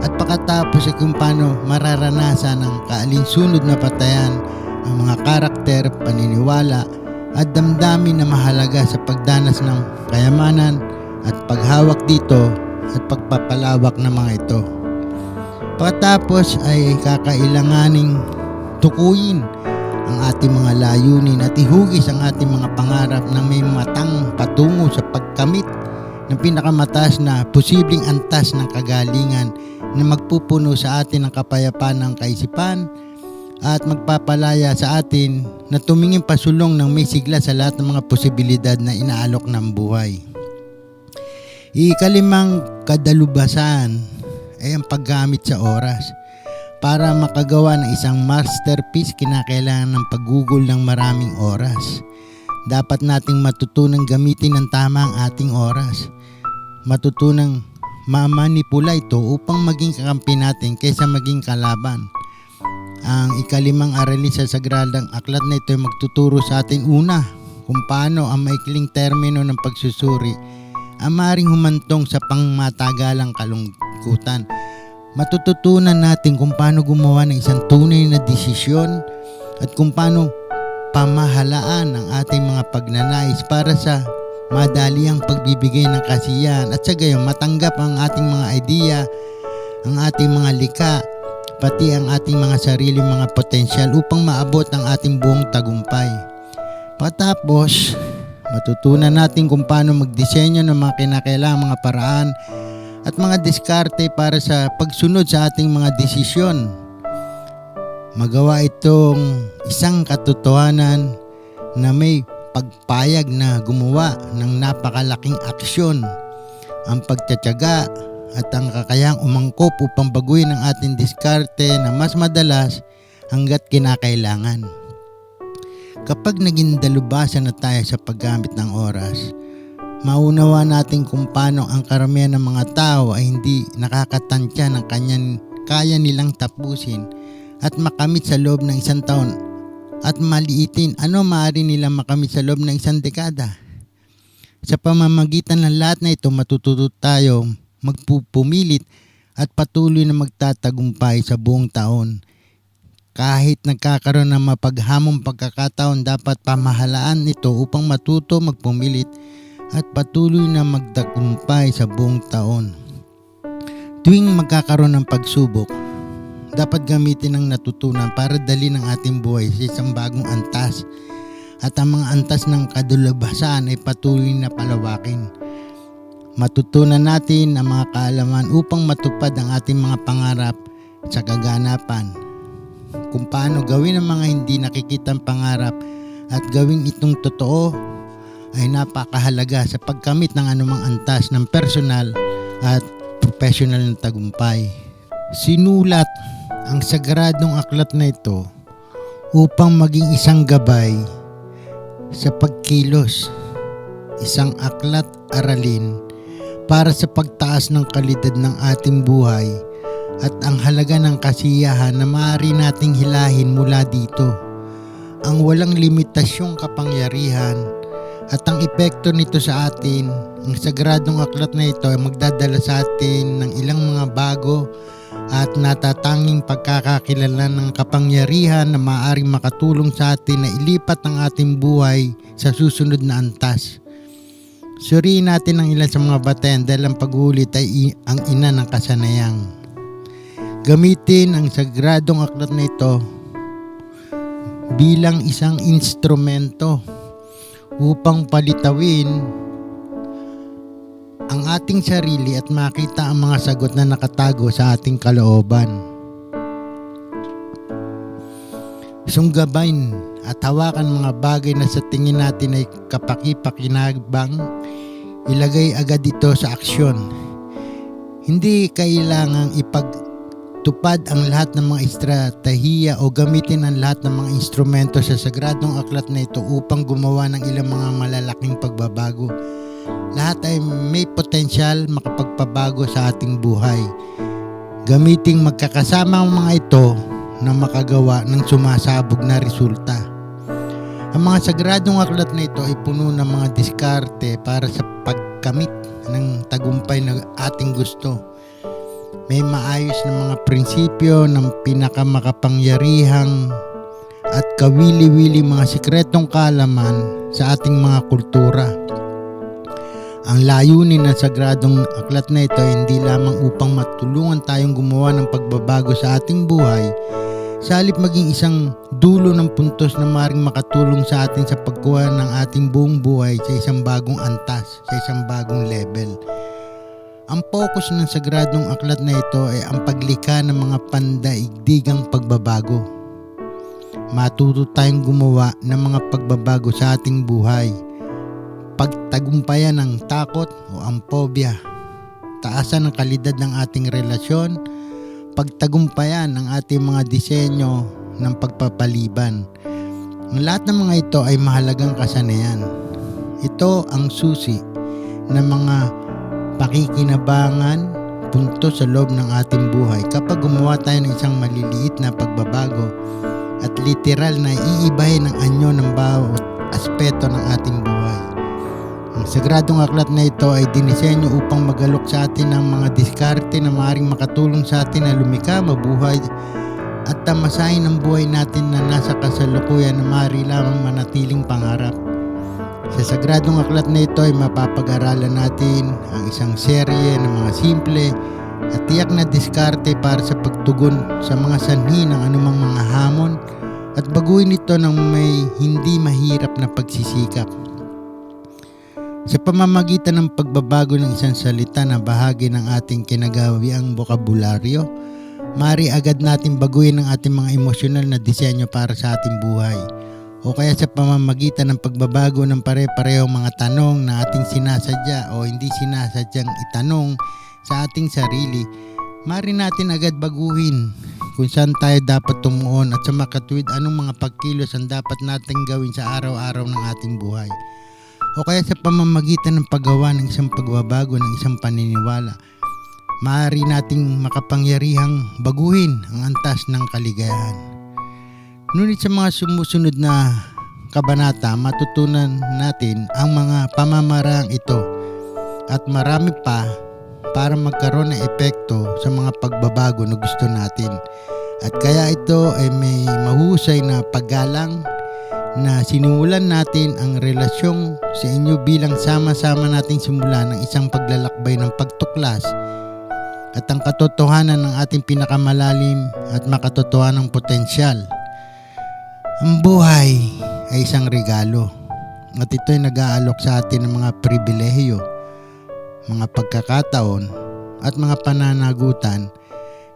at pagkatapos ay kung paano mararanasan ang kaalinsunod na patayan ang mga karakter, paniniwala at damdamin na mahalaga sa pagdanas ng kayamanan at paghawak dito at pagpapalawak ng mga ito. Pagkatapos ay kakailanganing tukuyin ang ating mga layunin at ihugis ang ating mga pangarap na may matang patungo sa pagkamit ng pinakamataas na posibleng antas ng kagalingan na magpupuno sa atin ng kapayapaan ng kaisipan at magpapalaya sa atin na tumingin pasulong ng may sigla sa lahat ng mga posibilidad na inaalok ng buhay. Ikalimang kadalubhasan ay ang paggamit sa oras. Para makagawa ng isang masterpiece, kinakailangan ng paggugol ng maraming oras. Dapat nating matutunang gamitin ng tama ang ating oras. Matutunang mamanipula ito upang maging kakampi natin kaysa maging kalaban. Ang ikalimang aralin sa sagradang aklat na ito ay magtuturo sa atin una kung paano ang maikling termino ng pagsusuri ang maaaring humantong sa pangmatagalang kalungkutan. Matututunan natin kung paano gumawa ng isang tunay na desisyon at kung paano pamahalaan ang ating mga pagnanais para sa madaliang pagbibigay ng kasiyahan at sa gayon matanggap ang ating mga idea, ang ating mga likha, pati ang ating mga sariling mga potensyal upang maabot ang ating buong tagumpay. Pagkatapos, matutunan natin kung paano magdisenyo ng mga kinakailangang mga paraan at mga diskarte para sa pagsunod sa ating mga desisyon. Magawa itong isang katotohanan na may pagpayag na gumawa ng napakalaking aksyon, ang pagtitiyaga at ang kakayahang umangkop upang baguhin ang ating diskarte na mas madalas hanggat kinakailangan. Kapag naging dalubasan na tayo sa paggamit ng oras, maunawa natin kung paano ang karamihan ng mga tao ay hindi nakakatansya ng kaya nilang tapusin at makamit sa loob ng isang taon, at maliitin ano maaari nilang makamit sa loob ng isang dekada. Sa pamamagitan ng lahat na ito, matututo tayo magpupumilit at patuloy na magtatagumpay sa buong taon. Kahit nagkakaroon ng mapaghamong pagkakataon, dapat pamahalaan ito upang matuto magpumilit at patuloy na magtagumpay sa buong taon. Tuwing magkakaroon ng pagsubok, dapat gamitin ang natutunan para dalhin ang ating buhay sa isang bagong antas, at ang mga antas ng kadalabasan ay patuloy na palawakin. Matutunan natin ang mga kaalaman upang matupad ang ating mga pangarap sa kaganapan. Kung paano gawin ang mga hindi nakikitang pangarap at gawing itong totoo ay napakahalaga sa pagkamit ng anumang antas ng personal at professional na tagumpay. Sinulat ang sagradong aklat na ito upang maging isang gabay sa pagkilos, isang aklat aralin para sa pagtaas ng kalidad ng ating buhay at ang halaga ng kasiyahan na maaari nating hilahin mula dito. Ang walang limitasyong kapangyarihan at ang epekto nito sa atin. Ang sagradong aklat na ito ay magdadala sa atin ng ilang mga bago at natatanging pagkakakilala ng kapangyarihan na maaaring makatulong sa atin na ilipat ang ating buhay sa susunod na antas. Suriin natin ang ilan sa mga batayan dahil ang pag-uulit ay ang ina ng kasanayang. Gamitin ang sagradong aklat na ito bilang isang instrumento upang palitawin ang ating sarili at makita ang mga sagot na nakatago sa ating kalooban. Sunggabain at hawakan mga bagay na sa tingin natin ay kapaki-pakinabang, ilagay agad ito sa aksyon. Hindi kailangang ipagtupad ang lahat ng mga estratehiya o gamitin ang lahat ng mga instrumento sa sagradong aklat na ito upang gumawa ng ilang mga malalaking pagbabago. Lahat ay may potensyal makapagpabago sa ating buhay. Gamiting magkakasama ang mga ito na makagawa ng sumasabog na resulta. Ang mga sagradong aklat na ito ay puno ng mga diskarte para sa pagkamit ng tagumpay na ating gusto. May maayos na mga prinsipyo ng pinakamakapangyarihang at kawili-wili mga sikretong kaalaman sa ating mga kultura. Ang layunin ng sagradong aklat na ito ay hindi lamang upang matulungan tayong gumawa ng pagbabago sa ating buhay, sa halip maging isang dulo ng puntos na maaaring makatulong sa atin sa pagkuha ng ating buong buhay sa isang bagong antas, sa isang bagong level. Ang focus ng sagradong aklat na ito ay ang paglikha ng mga pandaigdigang pagbabago. Matuto tayong gumawa ng mga pagbabago sa ating buhay. Pagtagumpayan ng takot o ang phobia, taasan ang kalidad ng ating relasyon, pagtagumpayan ng ating mga disenyo ng pagpapaliban. Ang lahat ng mga ito ay mahalagang kasanayan. Ito ang susi ng mga pakikinabangan, punto sa loob ng ating buhay. Kapag gumawa tayo ng isang maliliit na pagbabago at literal na iibahin ang anyo ng bawat aspeto ng ating buhay. Ang sagradong aklat na ito ay dinisenyo upang magalok sa atin ng mga diskarte na maaaring makatulong sa atin na lumikha, mabuhay at tamasahin ang buhay natin na nasa kasalukuyan na maaari lamang manatiling pangarap. Sa sagradong aklat na ito ay mapapag-aralan natin ang isang serye ng mga simple at tiyak na diskarte para sa pagtugon sa mga sanhi ng anumang mga hamon at baguhin ito ng may hindi mahirap na pagsisikap. Sa pamamagitan ng pagbabago ng isang salita na bahagi ng ating kinagawiang bokabularyo, maaari agad natin baguhin ang ating mga emosyonal na disenyo para sa ating buhay. O kaya sa pamamagitan ng pagbabago ng pare-parehong mga tanong na ating sinasadya o hindi sinasadyang itanong sa ating sarili, maaari natin agad baguhin kung saan tayo dapat tumuon at sa makatwid anong mga pagkilos ang dapat nating gawin sa araw-araw ng ating buhay. O kaya sa pamamagitan ng paggawa ng isang pagbabago ng isang paniniwala, maaari nating makapangyarihang baguhin ang antas ng kaligayahan. Ngunit sa mga sumusunod na kabanata, matutunan natin ang mga pamamaraang ito at marami pa para magkaroon ng epekto sa mga pagbabago na gusto natin. At kaya ito ay may mahusay na paggalang na sinimulan natin ang relasyong sa inyo bilang sama-sama nating simulan ng isang paglalakbay ng pagtuklas at ang katotohanan ng ating pinakamalalim at makatotohanang potensyal. Ang buhay ay isang regalo at ito ay nag-aalok sa atin ng mga pribilehiyo, mga pagkakataon at mga pananagutan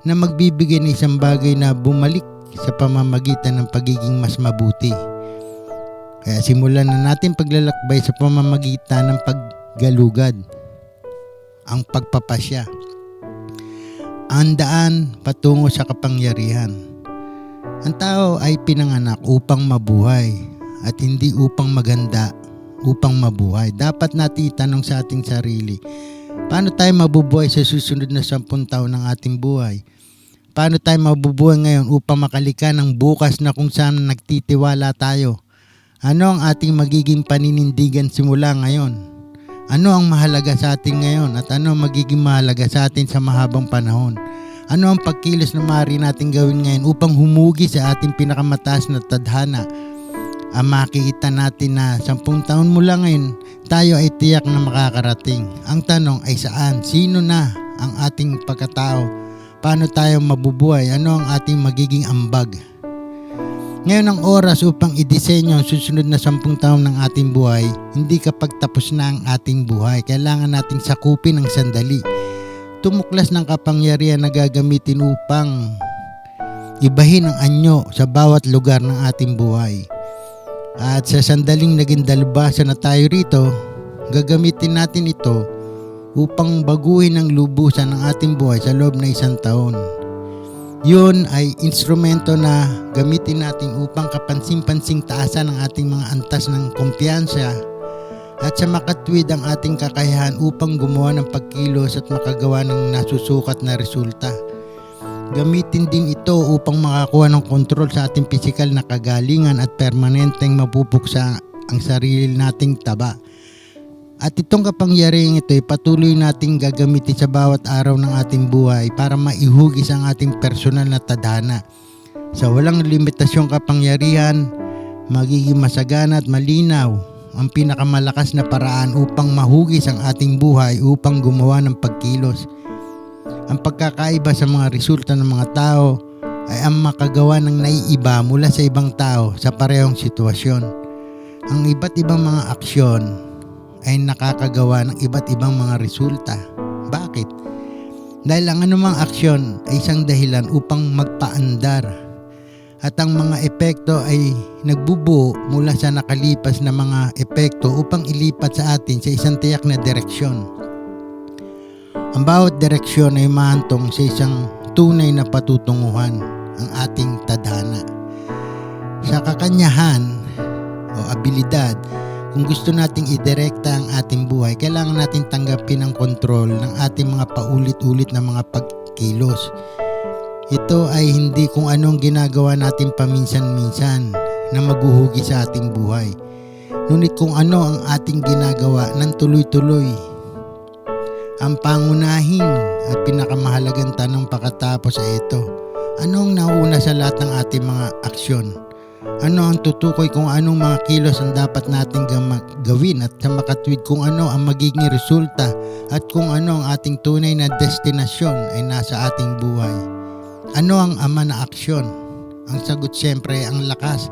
na magbibigay ng isang bagay na bumalik sa pamamagitan ng pagiging mas mabuti. Kaya simulan na natin paglalakbay sa pamamagitan ng paggalugad, ang pagpapasya, ang daan patungo sa kapangyarihan. Ang tao ay pinanganak upang mabuhay at hindi upang maganda, upang mabuhay. Dapat natin itanong sa ating sarili, paano tayo mabubuhay sa susunod na 10 taon ng ating buhay? Paano tayo mabubuhay ngayon upang makalika ng bukas na kung saan nagtitiwala tayo? Ano ang ating magiging paninindigan simula ngayon? Ano ang mahalaga sa atin ngayon at ano ang magiging mahalaga sa atin sa mahabang panahon? Ano ang pagkilos na maaari natin gawin ngayon upang humugi sa ating pinakamataas na tadhana? Ang makikita natin na 10 taon mula ngayon, tayo ay tiyak na makakarating. Ang tanong ay saan? Sino na ang ating pagkatao? Paano tayo mabubuhay? Ano ang ating magiging ambag? Ngayon ang oras upang idisenyo ang susunod na 10 taon ng ating buhay, hindi kapag tapos na ang ating buhay. Kailangan nating sakupin ang sandali. Tumuklas ng kapangyarihan na gagamitin upang ibahin ang anyo sa bawat lugar ng ating buhay. At sa sandaling naging dalubhasa na tayo rito, gagamitin natin ito upang baguhin ang lubusan ng ating buhay sa loob na 1 taon. Yun ay instrumento na gamitin natin upang kapansin-pansing taasan ang ating mga antas ng kumpiyansa at sa makatwid ang ating kakayahan upang gumawa ng pagkilos at makagawa ng nasusukat na resulta. Gamitin din ito upang makakuha ng kontrol sa ating pisikal na kagalingan at permanenteng mapupuksa ang sarili nating taba. At itong kapangyarihan ito ay patuloy nating gagamitin sa bawat araw ng ating buhay para maihugis ang ating personal na tadhana. Sa walang limitasyong kapangyarihan, magiging masagana at malinaw ang pinakamalakas na paraan upang mahugis ang ating buhay upang gumawa ng pagkilos. Ang pagkakaiba sa mga resulta ng mga tao ay ang makagawa ng naiiba mula sa ibang tao sa parehong sitwasyon. Ang iba't ibang mga aksyon ay nakakagawa ng iba't ibang mga resulta. Bakit? Dahil ang anumang aksyon ay isang dahilan upang magpaandar at ang mga epekto ay nagbubuo mula sa nakalipas na mga epekto upang ilipat sa atin sa isang tiyak na direksyon. Ang bawat direksyon ay mahantong sa isang tunay na patutunguhan, ang ating tadhana. Sa kakanyahan o abilidad, kung gusto nating idirekta ang ating buhay, kailangan natin tanggapin ang kontrol ng ating mga paulit-ulit na mga pagkilos. Ito ay hindi kung anong ginagawa natin paminsan-minsan na maghuhugi sa ating buhay, ngunit kung ano ang ating ginagawa ng tuloy-tuloy. Ang pangunahing at pinakamahalagang tanong pagkatapos ay ito: ano ang nauna sa lahat ng ating mga aksyon? Ano ang tutukoy kung anong mga kilos ang dapat nating gawin at sa makatwid kung ano ang magiging resulta at kung ano ang ating tunay na destinasyon ay nasa ating buhay? Ano ang ama na aksyon? Ang sagot siyempre ay ang lakas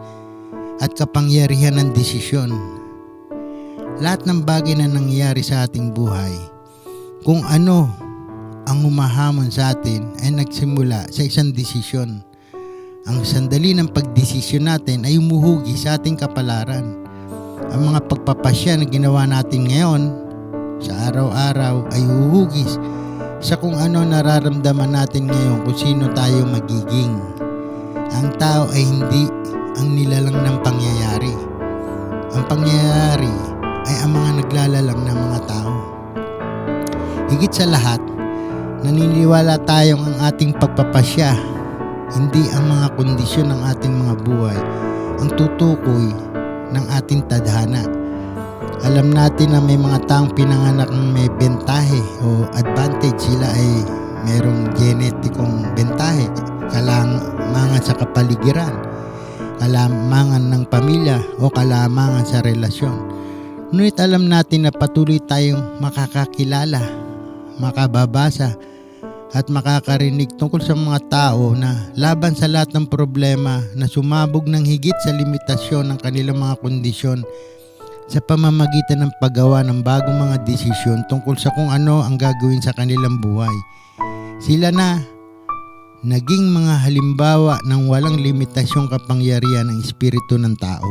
at kapangyarihan ng desisyon. lahat ng bagay na nangyayari sa ating buhay, kung ano ang humahamon sa atin ay nagsimula sa isang desisyon. Ang sandali ng pagdesisyon natin ay umuhugi sa ating kapalaran. Ang mga pagpapasya na ginawa natin ngayon sa araw-araw ay huhugis sa kung ano nararamdaman natin ngayon, kung sino tayo magiging. Ang tao ay hindi ang nilalang ng pangyayari. Ang pangyayari ay ang mga naglalalang ng mga tao. Higit sa lahat, naniniwala tayong ang ating pagpapasya, hindi ang mga kondisyon ng ating mga buhay, ang tutukoy ng ating tadhana. Alam natin na may mga taong pinanganak ng may bentahe o advantage. Sila ay merong genetikong bentahe, kalamangan sa kapaligiran, kalamangan ng pamilya o kalamangan sa relasyon. Ngunit alam natin na patuloy tayong makakakilala, makababasa at makakarinig tungkol sa mga tao na laban sa lahat ng problema na sumabog ng higit sa limitasyon ng kanilang mga kondisyon sa pamamagitan ng paggawa ng bagong mga desisyon tungkol sa kung ano ang gagawin sa kanilang buhay. Sila na naging mga halimbawa ng walang limitasyong kapangyarihan ng espiritu ng tao.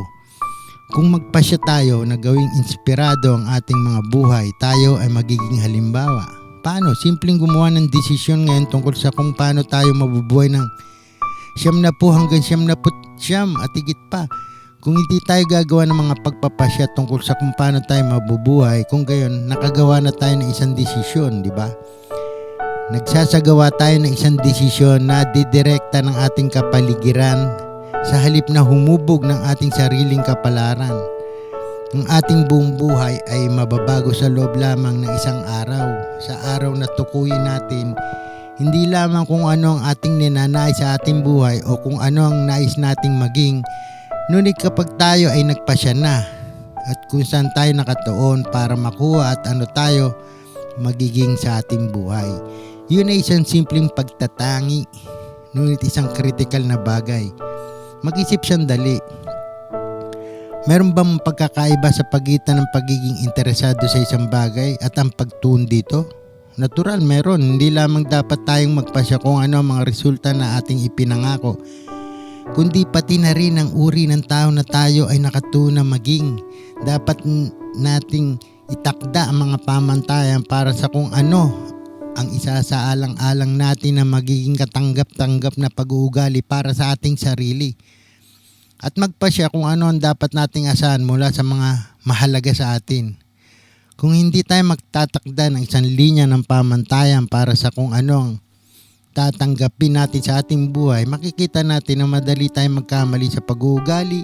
Kung magpasya tayo na gawing inspirado ang ating mga buhay, tayo ay magiging halimbawa. Paano? Simpleng gumawa ng desisyon ngayon tungkol sa kung paano tayo mabubuhay ng 70 hanggang 79 at higit pa. Kung hindi tayo gagawa ng mga pagpapasya tungkol sa kung paano tayo mabubuhay, kung gayon, nakagawa na tayo ng isang desisyon, di ba? Nagsasagawa tayo ng isang desisyon na didirekta ng ating kapaligiran sa halip na humubog ng ating sariling kapalaran. Ang ating buong buhay ay mababago sa loob lamang ng isang araw. Sa araw na tukuyin natin, hindi lamang kung ano ang ating ninanais sa ating buhay o kung ano ang nais nating maging, ngunit kapag tayo ay nagpasya na at kung saan tayo nakatuon para makuha at ano tayo magiging sa ating buhay. Yun ay isang simpleng pagtatangi, ngunit isang critical na bagay. Mag-isip sandali. Meron bang pagkakaiba sa pagitan ng pagiging interesado sa isang bagay at ang pagtuon dito? Natural, meron. Hindi lamang dapat tayong magpasya kung ano ang mga resulta na ating ipinangako, kundi pati na rin ang uri ng tao na tayo ay nakatuna maging. Dapat nating itakda ang mga pamantayan para sa kung ano ang isasaalang-alang natin na magiging katanggap-tanggap na pag-uugali para sa ating sarili. At magpasya kung ano ang dapat nating asahan mula sa mga mahalaga sa atin. Kung hindi tayo magtatakda ng isang linya ng pamantayan para sa kung ano ang tatanggapin natin sa ating buhay, makikita natin na madali tayong magkamali sa pag-uugali,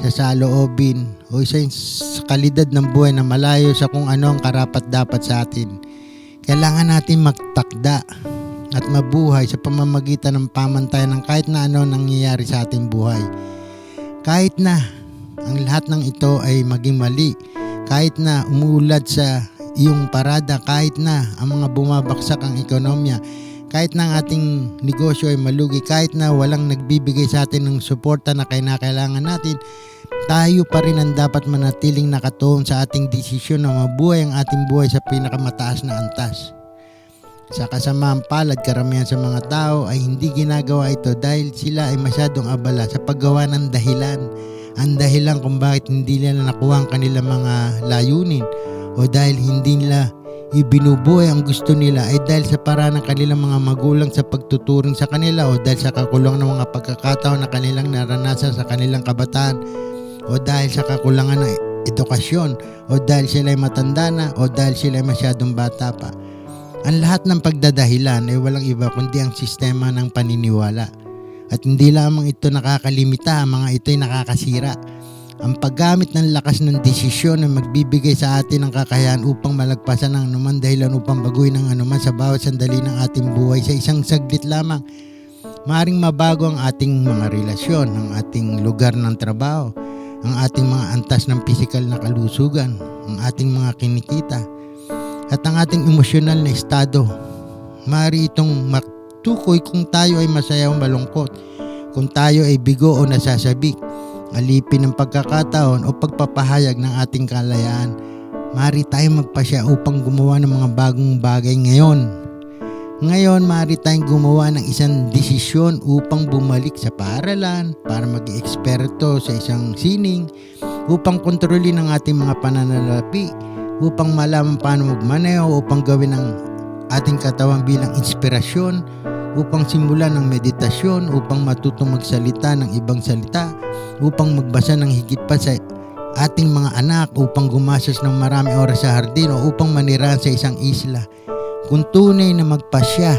sa saloobin, o sa kalidad ng buhay na malayo sa kung ano ang karapat-dapat sa atin. Kailangan natin magtakda at mabuhay sa pamamagitan ng pamantayan ng kahit na ano nangyayari sa ating buhay. Kahit na ang lahat ng ito ay maging mali, kahit na umuulad sa iyong parada, kahit na ang mga bumabaksak ang ekonomiya, kahit na ang ating negosyo ay malugi, kahit na walang nagbibigay sa atin ng suporta na kailangan natin, tayo pa rin ang dapat manatiling nakatuon sa ating desisyon na mabuhay ang ating buhay sa pinakamataas na antas. Sa kasamaang palad, karamihan sa mga tao ay hindi ginagawa ito dahil sila ay masyadong abala sa paggawa ng dahilan. Ang dahilan kung bakit hindi nila nakuha ang kanilang mga layunin o dahil hindi nila ibinubuhay ang gusto nila ay dahil sa paraan ng kanilang mga magulang sa pagtuturing sa kanila o dahil sa kakulangan ng mga pagkakataon na kanilang naranasan sa kanilang kabataan o dahil sa kakulangan ng edukasyon o dahil sila ay matanda na o dahil sila ay masyadong bata pa. Ang lahat ng pagdadahilan ay walang iba kundi ang sistema ng paniniwala. At hindi lamang ito nakakalimita, mga ito ay nakakasira. Ang paggamit ng lakas ng desisyon ay magbibigay sa atin ng kakayahan upang malagpasan ang anuman dahilan upang baguhin ang anuman sa bawat sandali ng ating buhay sa isang saglit lamang. Maaring mabago ang ating mga relasyon, ang ating lugar ng trabaho, ang ating mga antas ng pisikal na kalusugan, ang ating mga kinikita, at ang ating emosyonal na estado. Maaari itong matukoy kung tayo ay masaya o malungkot, kung tayo ay bigo o nasasabik, alipin ng pagkakataon o pagpapahayag ng ating kalayaan. Maaari tayong magpasya upang gumawa ng mga bagong bagay ngayon. Ngayon, maaari tayong gumawa ng isang desisyon upang bumalik sa paaralan para maging eksperto sa isang sining, upang kontrolin ang ating mga pananalapi, upang malaman paano magmaneho, upang gawin ang ating katawan bilang inspirasyon, upang simulan ng meditasyon, upang matutong magsalita ng ibang salita, upang magbasa ng higit pa sa ating mga anak, upang gumastos ng maraming oras sa hardin o upang manirahan sa isang isla. Kung tunay na magpasya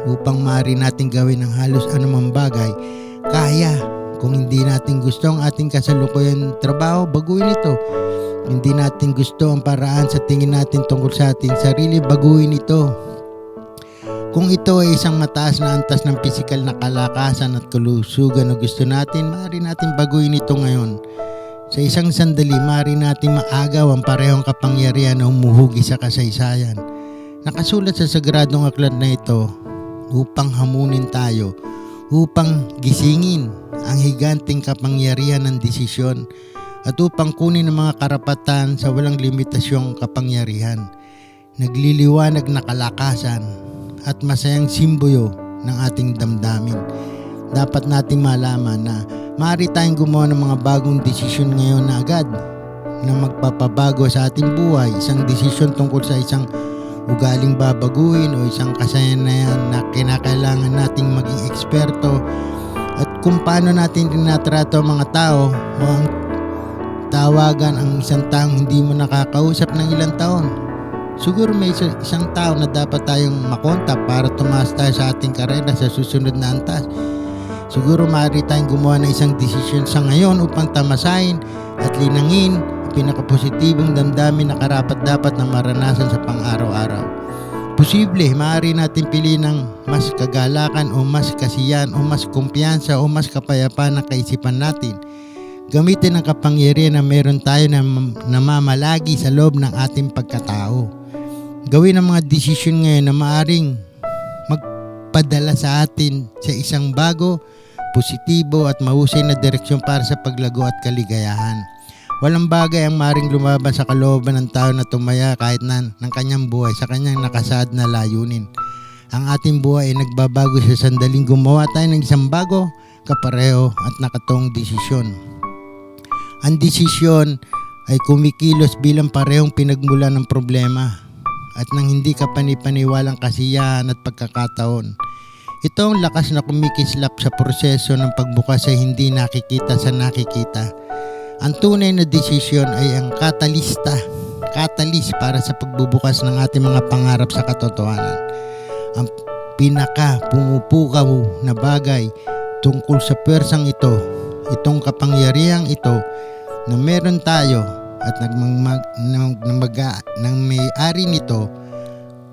upang maaari natin gawin ang halos anumang bagay, kaya. Kung hindi natin gusto ang ating kasalukuyan trabaho, baguhin ito. Hindi natin gusto ang paraan sa tingin natin tungkol sa ating sarili, baguhin ito. Kung ito ay isang mataas na antas ng pisikal na kalakasan at kalusugan na gusto natin, maaari natin baguhin ito ngayon. Sa isang sandali, maaari natin maagaw ang parehong kapangyarihan na humuhugi sa kasaysayan. Nakasulat sa sagradong aklat na ito upang hamunin tayo, upang gisingin ang higanting kapangyarihan ng desisyon at upang kunin ang mga karapatan sa walang limitasyong kapangyarihan. Nagliliwanag na kalakasan at masayang simbolo ng ating damdamin. Dapat nating malaman na maaari tayong gumawa ng mga bagong desisyon ngayon na agad na magpapabago sa ating buhay. Isang desisyon tungkol sa isang ugaling babaguhin o isang kasanayan na kinakailangan nating maging eksperto, at kung paano natin tinatrato ang mga tao o ang tawagan ang isang taong hindi mo nakakausap ng ilang taon. Siguro may isang tao na dapat tayong makontak para tumaas tayo sa ating karera sa susunod na antas. Siguro maaari tayong gumawa ng isang desisyon sa ngayon upang tamasahin at linangin pinakapositibong damdamin na karapat-dapat na maranasan sa pang-araw-araw. Posible, maaari natin piliin ng mas kagalakan o mas kasiyahan o mas kumpiyansa o mas kapayapaan ng kaisipan natin. Gamitin ang kapangyarihan na meron tayo na namamalagi sa loob ng ating pagkatao. Gawin ang mga desisyon ngayon na maaring magpadala sa atin sa isang bago, positibo at mahusay na direksyon para sa paglago at kaligayahan. Walang bagay ang maring lumaban sa kalooban ng tao na tumaya kahit na ng kanyang buhay sa kanyang nakasaad na layunin. Ang ating buhay ay nagbabago sa sandaling gumawa tayo ng isang bago, kapareho at nakatong desisyon. Ang desisyon ay kumikilos bilang parehong pinagmulan ng problema at nang hindi ka panipaniwalang kasiyahan at pagkakataon. Ito ang lakas na kumikislap sa proseso ng pagbukas sa hindi nakikita sa nakikita. Ang tunay na desisyon ay ang catalyst para sa pagbubukas ng ating mga pangarap sa katotohanan. Ang pinaka pumupukaw na bagay tungkol sa pwersang ito, itong kapangyarihang ito na meron tayo at ng may-ari nito,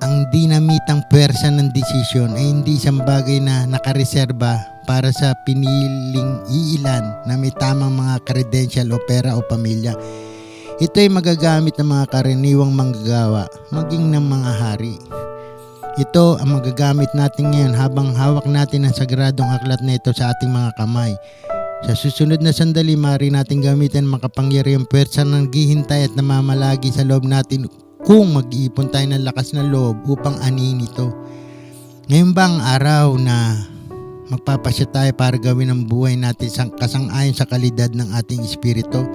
ang dinamitang pwersa ng desisyon ay hindi isang bagay na nakareserba para sa piniling iilan na may tamang mga credential o pera o pamilya. Ito ay magagamit ng mga karaniwang manggagawa, maging ng mga hari. Ito ang magagamit natin ngayon habang hawak natin ang sagradong aklat na ito sa ating mga kamay. Sa susunod na sandali, maaari natin gamitin ang makapangyarihang pwersa ng naghihintay at namamalagi sa loob natin kung mag-iipon tayo ng lakas na loob upang anihin ito. Ngayon ba ang araw na magpapasya tayo para gawin ang buhay natin kasang-ayon sa kalidad ng ating espiritu?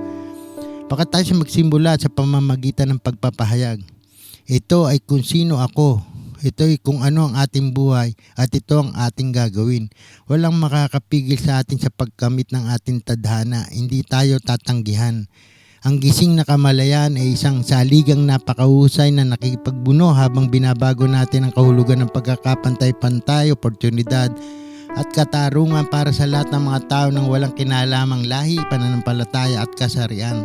Baka tayo magsimula sa pamamagitan ng pagpapahayag. Ito ay kung sino ako. Ito ay kung ano ang ating buhay at ito ang ating gagawin. Walang makakapigil sa atin sa pagkamit ng ating tadhana. Hindi tayo tatanggihan. Ang gising na kamalayan ay isang saligang napakahusay na nakikipagbuno habang binabago natin ang kahulugan ng pagkakapantay-pantay, oportunidad at katarungan para sa lahat ng mga tao ng walang kinalamang lahi, pananampalataya at kasarian.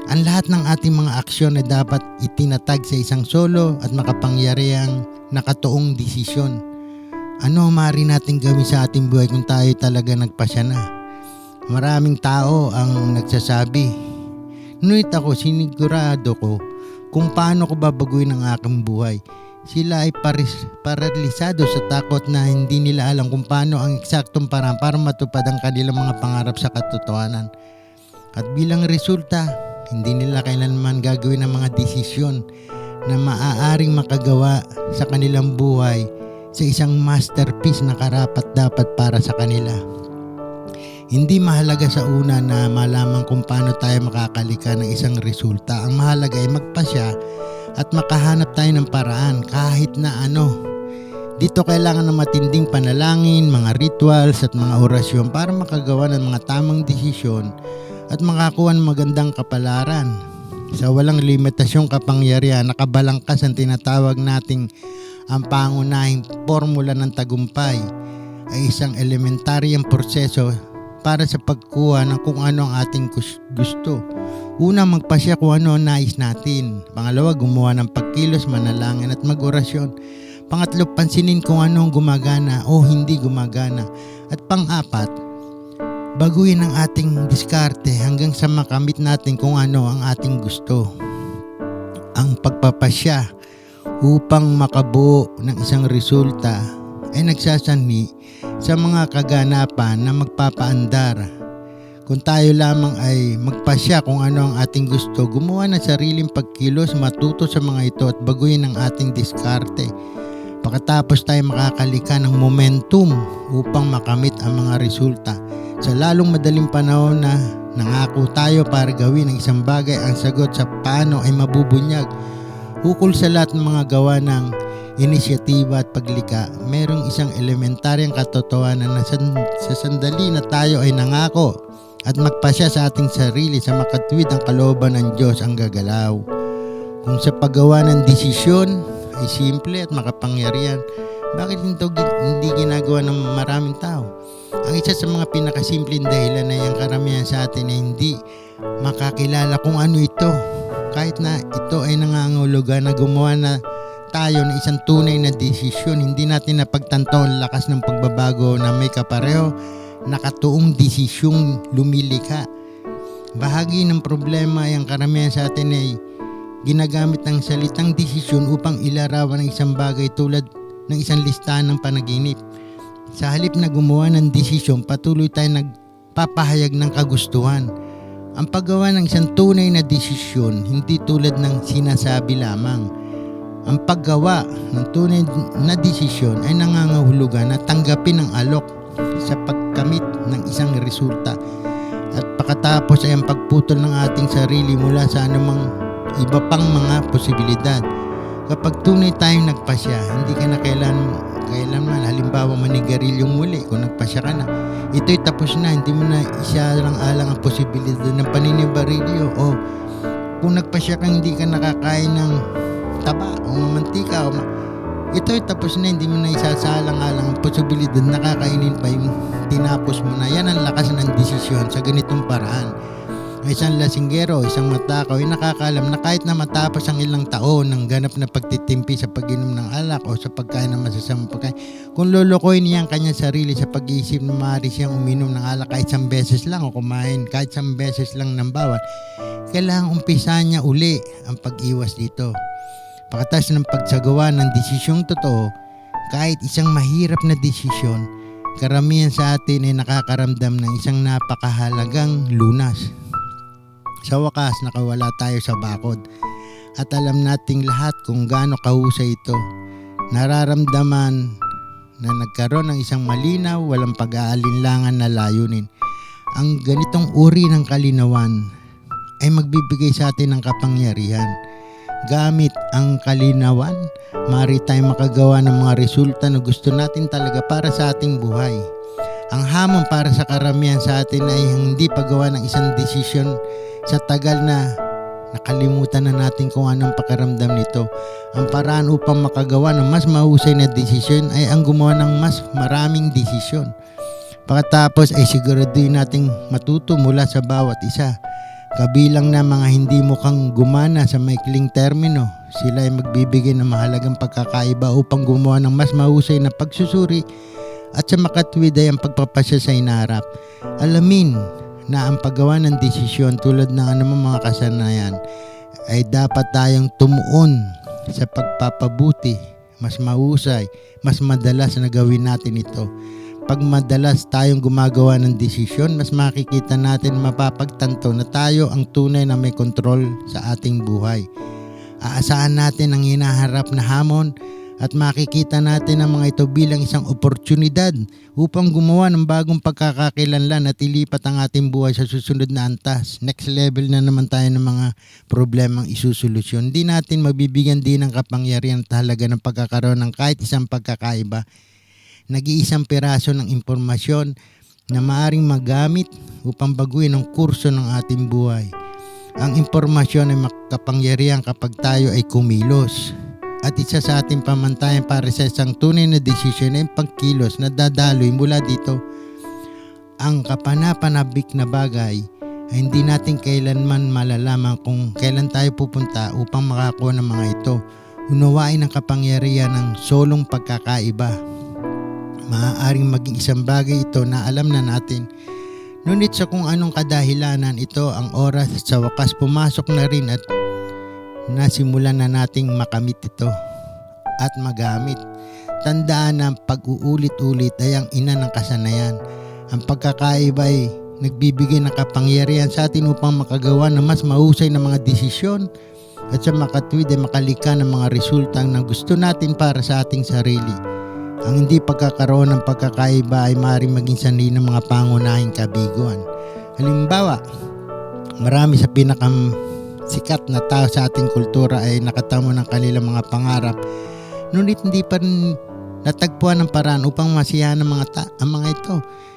Ang lahat ng ating mga aksyon ay dapat itinatag sa isang solo at makapangyarihang nakatuong desisyon. Ano maaari natin gawin sa ating buhay kung tayo talaga nagpasya na? Maraming tao ang nagsasabi, ngunit ako sinigurado ko kung paano ko babaguhin ang aking buhay. Sila ay paralisado sa takot na hindi nila alam kung paano ang eksaktong paraan para matupad ang kanilang mga pangarap sa katotohanan. At bilang resulta, Hindi nila kailanman gagawin ang mga desisyon na maaaring makagawa sa kanilang buhay sa isang masterpiece na karapat-dapat para sa kanila. Hindi mahalaga sa una na malaman kung paano tayo makakalika ng isang resulta. Ang mahalaga ay magpasya at makahanap tayo ng paraan kahit na ano. Dito kailangan ng matinding panalangin, mga rituals at mga orasyon para makagawa ng mga tamang desisyon at makakuha ng magandang kapalaran. Sa walang limitasyong kapangyarihan, nakabalangkas ang tinatawag nating ang pangunahing formula ng tagumpay ay isang elementaryang proseso para sa pagkuha ng kung ano ang ating gusto. Una, magpasya kung ano ang nais natin. Pangalawa, gumawa ng pagkilos, manalangin at mag-orasyon. Pangatlo, pansinin kung ano ang gumagana o hindi gumagana. At pang-apat, baguhin ang ating diskarte hanggang sa makamit natin kung ano ang ating gusto. Ang pagpapasya upang makabuo ng isang resulta ay nagsasanhi sa mga kaganapan na magpapaandar. Kung tayo lamang ay magpasya kung ano ang ating gusto, gumawa ng sariling pagkilos, matuto sa mga ito at baguhin ang ating diskarte. Pagkatapos tayo makakalika ng momentum upang makamit ang mga resulta. Sa lalong madaling panahon na nangako tayo para gawin ang isang bagay, ang sagot sa paano ay mabubunyag. Ukol sa lahat ng mga gawa ng inisyatiba at paglika, merong isang elementaryang katotohanan na sa sandali na tayo ay nangako at magpasya sa ating sarili sa makatwid ang kalooban ng Diyos ang gagalaw. Kung sa paggawa ng desisyon ay simple at makapangyarihan, bakit hindi ginagawa ng maraming tao? Ang isa sa mga pinakasimpleng dahilan ay ang karamihan sa atin ay hindi makakilala kung ano ito. Kahit na ito ay nangangahulugan na gumawa na tayo ng isang tunay na desisyon, hindi natin napagtanto ang lakas ng pagbabago na may kapareho nakatuong desisyong lumilikha. Bahagi ng problema ay ang karamihan sa atin ay ginagamit ang salitang desisyon upang ilarawan ang isang bagay tulad ng isang listahan ng panaginip. Sa halip na gumawa ng desisyon, patuloy tayong nagpapahayag ng kagustuhan. Ang paggawa ng isang tunay na desisyon, hindi tulad ng sinasabi lamang. Ang paggawa ng tunay na desisyon ay nangangahulugan na tanggapin ang alok sa pagkamit ng isang resulta. At pagkatapos ay ang pagputol ng ating sarili mula sa anumang iba pang mga posibilidad. Kapag tunay tayong nagpasya, hindi ka na kailanman halimbawa manigarilyong muli. Kung nagpasya ka na, ito'y tapos na, hindi mo na isalang-alang ang posibilidad ng paninibarilyo. O kung nagpasya ka, hindi ka nakakain ng taba o mantika, ito'y tapos na, hindi mo na isasalang-alang ang posibilidad na kakainin pa yung tinapos mo na. Yan ang lakas ng desisyon sa ganitong paraan. Isang lasinggero, isang matakaw ay nakakalam na kahit na matapos ang ilang taon ng ganap na pagtitimpi sa pag-inom ng alak o sa pagkain ng masasamang pagkain, kung lulukoy niya ang kanyang sarili sa pag-iisip na maaari siyang uminom ng alak kahit isang beses lang o kumain kahit isang beses lang ng bawal, kailangang umpisahan niya uli ang pag-iwas dito. Pagkatapos ng pagsagawa ng desisyong totoo, kahit isang mahirap na desisyon, karamihan sa atin ay nakakaramdam ng isang napakahalagang lunas. Sa wakas, nakawala tayo sa bakod at alam nating lahat kung gaano kahusay ito. Nararamdaman na nagkaroon ng isang malinaw, walang pag-aalinlangan na layunin. Ang ganitong uri ng kalinawan ay magbibigay sa atin ng kapangyarihan. Gamit ang kalinawan, maaari tayong makagawa ng mga resulta na gusto natin talaga para sa ating buhay. Ang hamon para sa karamihan sa atin ay hindi paggawa ng isang desisyon sa tagal na nakalimutan na natin kung anong pakiramdam nito. Ang paraan upang makagawa ng mas mahusay na desisyon ay ang gumawa ng mas maraming desisyon. Pagkatapos ay siguraduhin nating matuto mula sa bawat isa. Kabilang na mga hindi mukhang gumana sa maikling termino, sila ay magbibigay ng mahalagang pagkakaiba upang gumawa ng mas mahusay na pagsusuri at sa makatwid ay ang pagpapasya sa inaharap. Alamin na ang paggawa ng desisyon tulad ng anumang mga kasanayan ay dapat tayong tumuon sa pagpapabuti, mas mahusay, mas madalas na gawin natin ito. Kapag madalas tayong gumagawa ng desisyon, mas makikita natin, mapapagtanto na tayo ang tunay na may kontrol sa ating buhay. Aasahan natin ang hinaharap na hamon at makikita natin ang mga ito bilang isang oportunidad upang gumawa ng bagong pagkakakilanlan at ilipat ang ating buhay sa susunod na antas. Next level na naman tayo ng mga problemang isusolusyon. Hindi natin mabibigyan din ng kapangyarihan at halaga ng pagkakaroon ng kahit isang pagkakaiba. Nag-iisang piraso ng impormasyon na maaring magamit upang baguhin ang kurso ng ating buhay. Ang impormasyon ay makapangyarihan kapag tayo ay kumilos. At isa sa ating pamantayan para sa isang tunay na desisyon ay pagkilos na dadaloy mula dito. Ang kapanapanabik na bagay ay hindi natin kailanman malalaman kung kailan tayo pupunta upang makakuha ng mga ito. Unawain ang kapangyarihan ng solong pagkakaiba. Maaaring maging isang bagay ito na alam na natin. Ngunit sa kung anong kadahilanan ito, ang oras sa wakas pumasok na rin at nasimulan na nating makamit ito at magamit. Tandaan na pag-uulit-ulit ay ang ina ng kasanayan. Ang pagkakaiba ay nagbibigay ng kapangyarihan sa atin upang makagawa ng mas mahusay na mga desisyon at sa makatuwid ay makalika ng mga resulta na gusto natin para sa ating sarili. Ang hindi pagkakaroon ng pagkakaiba ay maaaring maging sanhi ng mga pangunahing kabiguan. Halimbawa, marami sa sikat na tao sa ating kultura ay nakatamo ng kanilang mga pangarap, ngunit hindi pa rin natagpuan ng paraan upang masiyahan ang mga ito.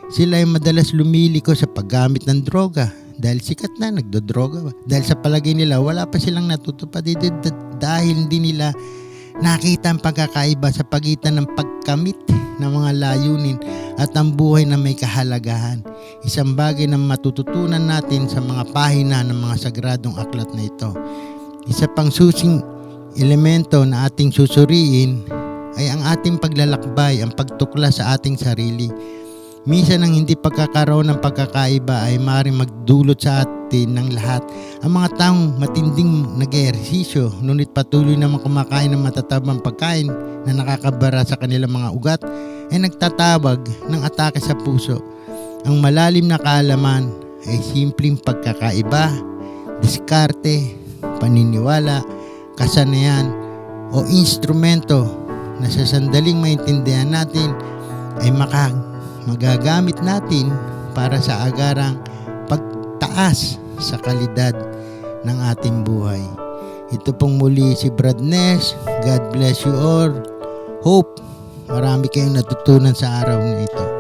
Sila ay madalas lumiliko sa paggamit ng droga dahil sikat na nagdodroga. Dahil sa palagay nila wala pa silang natutupad dahil hindi nila nakita ang pagkakaiba sa pagitan ng pagkamit ng mga layunin at ang buhay na may kahalagahan. Isang bagay na matututunan natin sa mga pahina ng mga sagradong aklat na ito. Isa pang susing elemento na ating susuriin ay ang ating paglalakbay, ang pagtukla sa ating sarili. Minsan ang hindi pagkakaroon ng pagkakaiba ay maaaring magdulot sa atin ng lahat. Ang mga taong matinding nag-ehersisyo ngunit patuloy naman kumakain ng matatabang pagkain na nakakabara sa kanilang mga ugat ay nagtatawag ng atake sa puso. Ang malalim na kaalaman ay simpleng pagkakaiba, diskarte, paniniwala, kasanayan o instrumento na sa sandaling maintindihan natin ay magagamit natin para sa agarang pagtaas sa kalidad ng ating buhay. Ito pong muli si Brad Ness. God bless you all. Hope marami kayong natutunan sa araw na ito.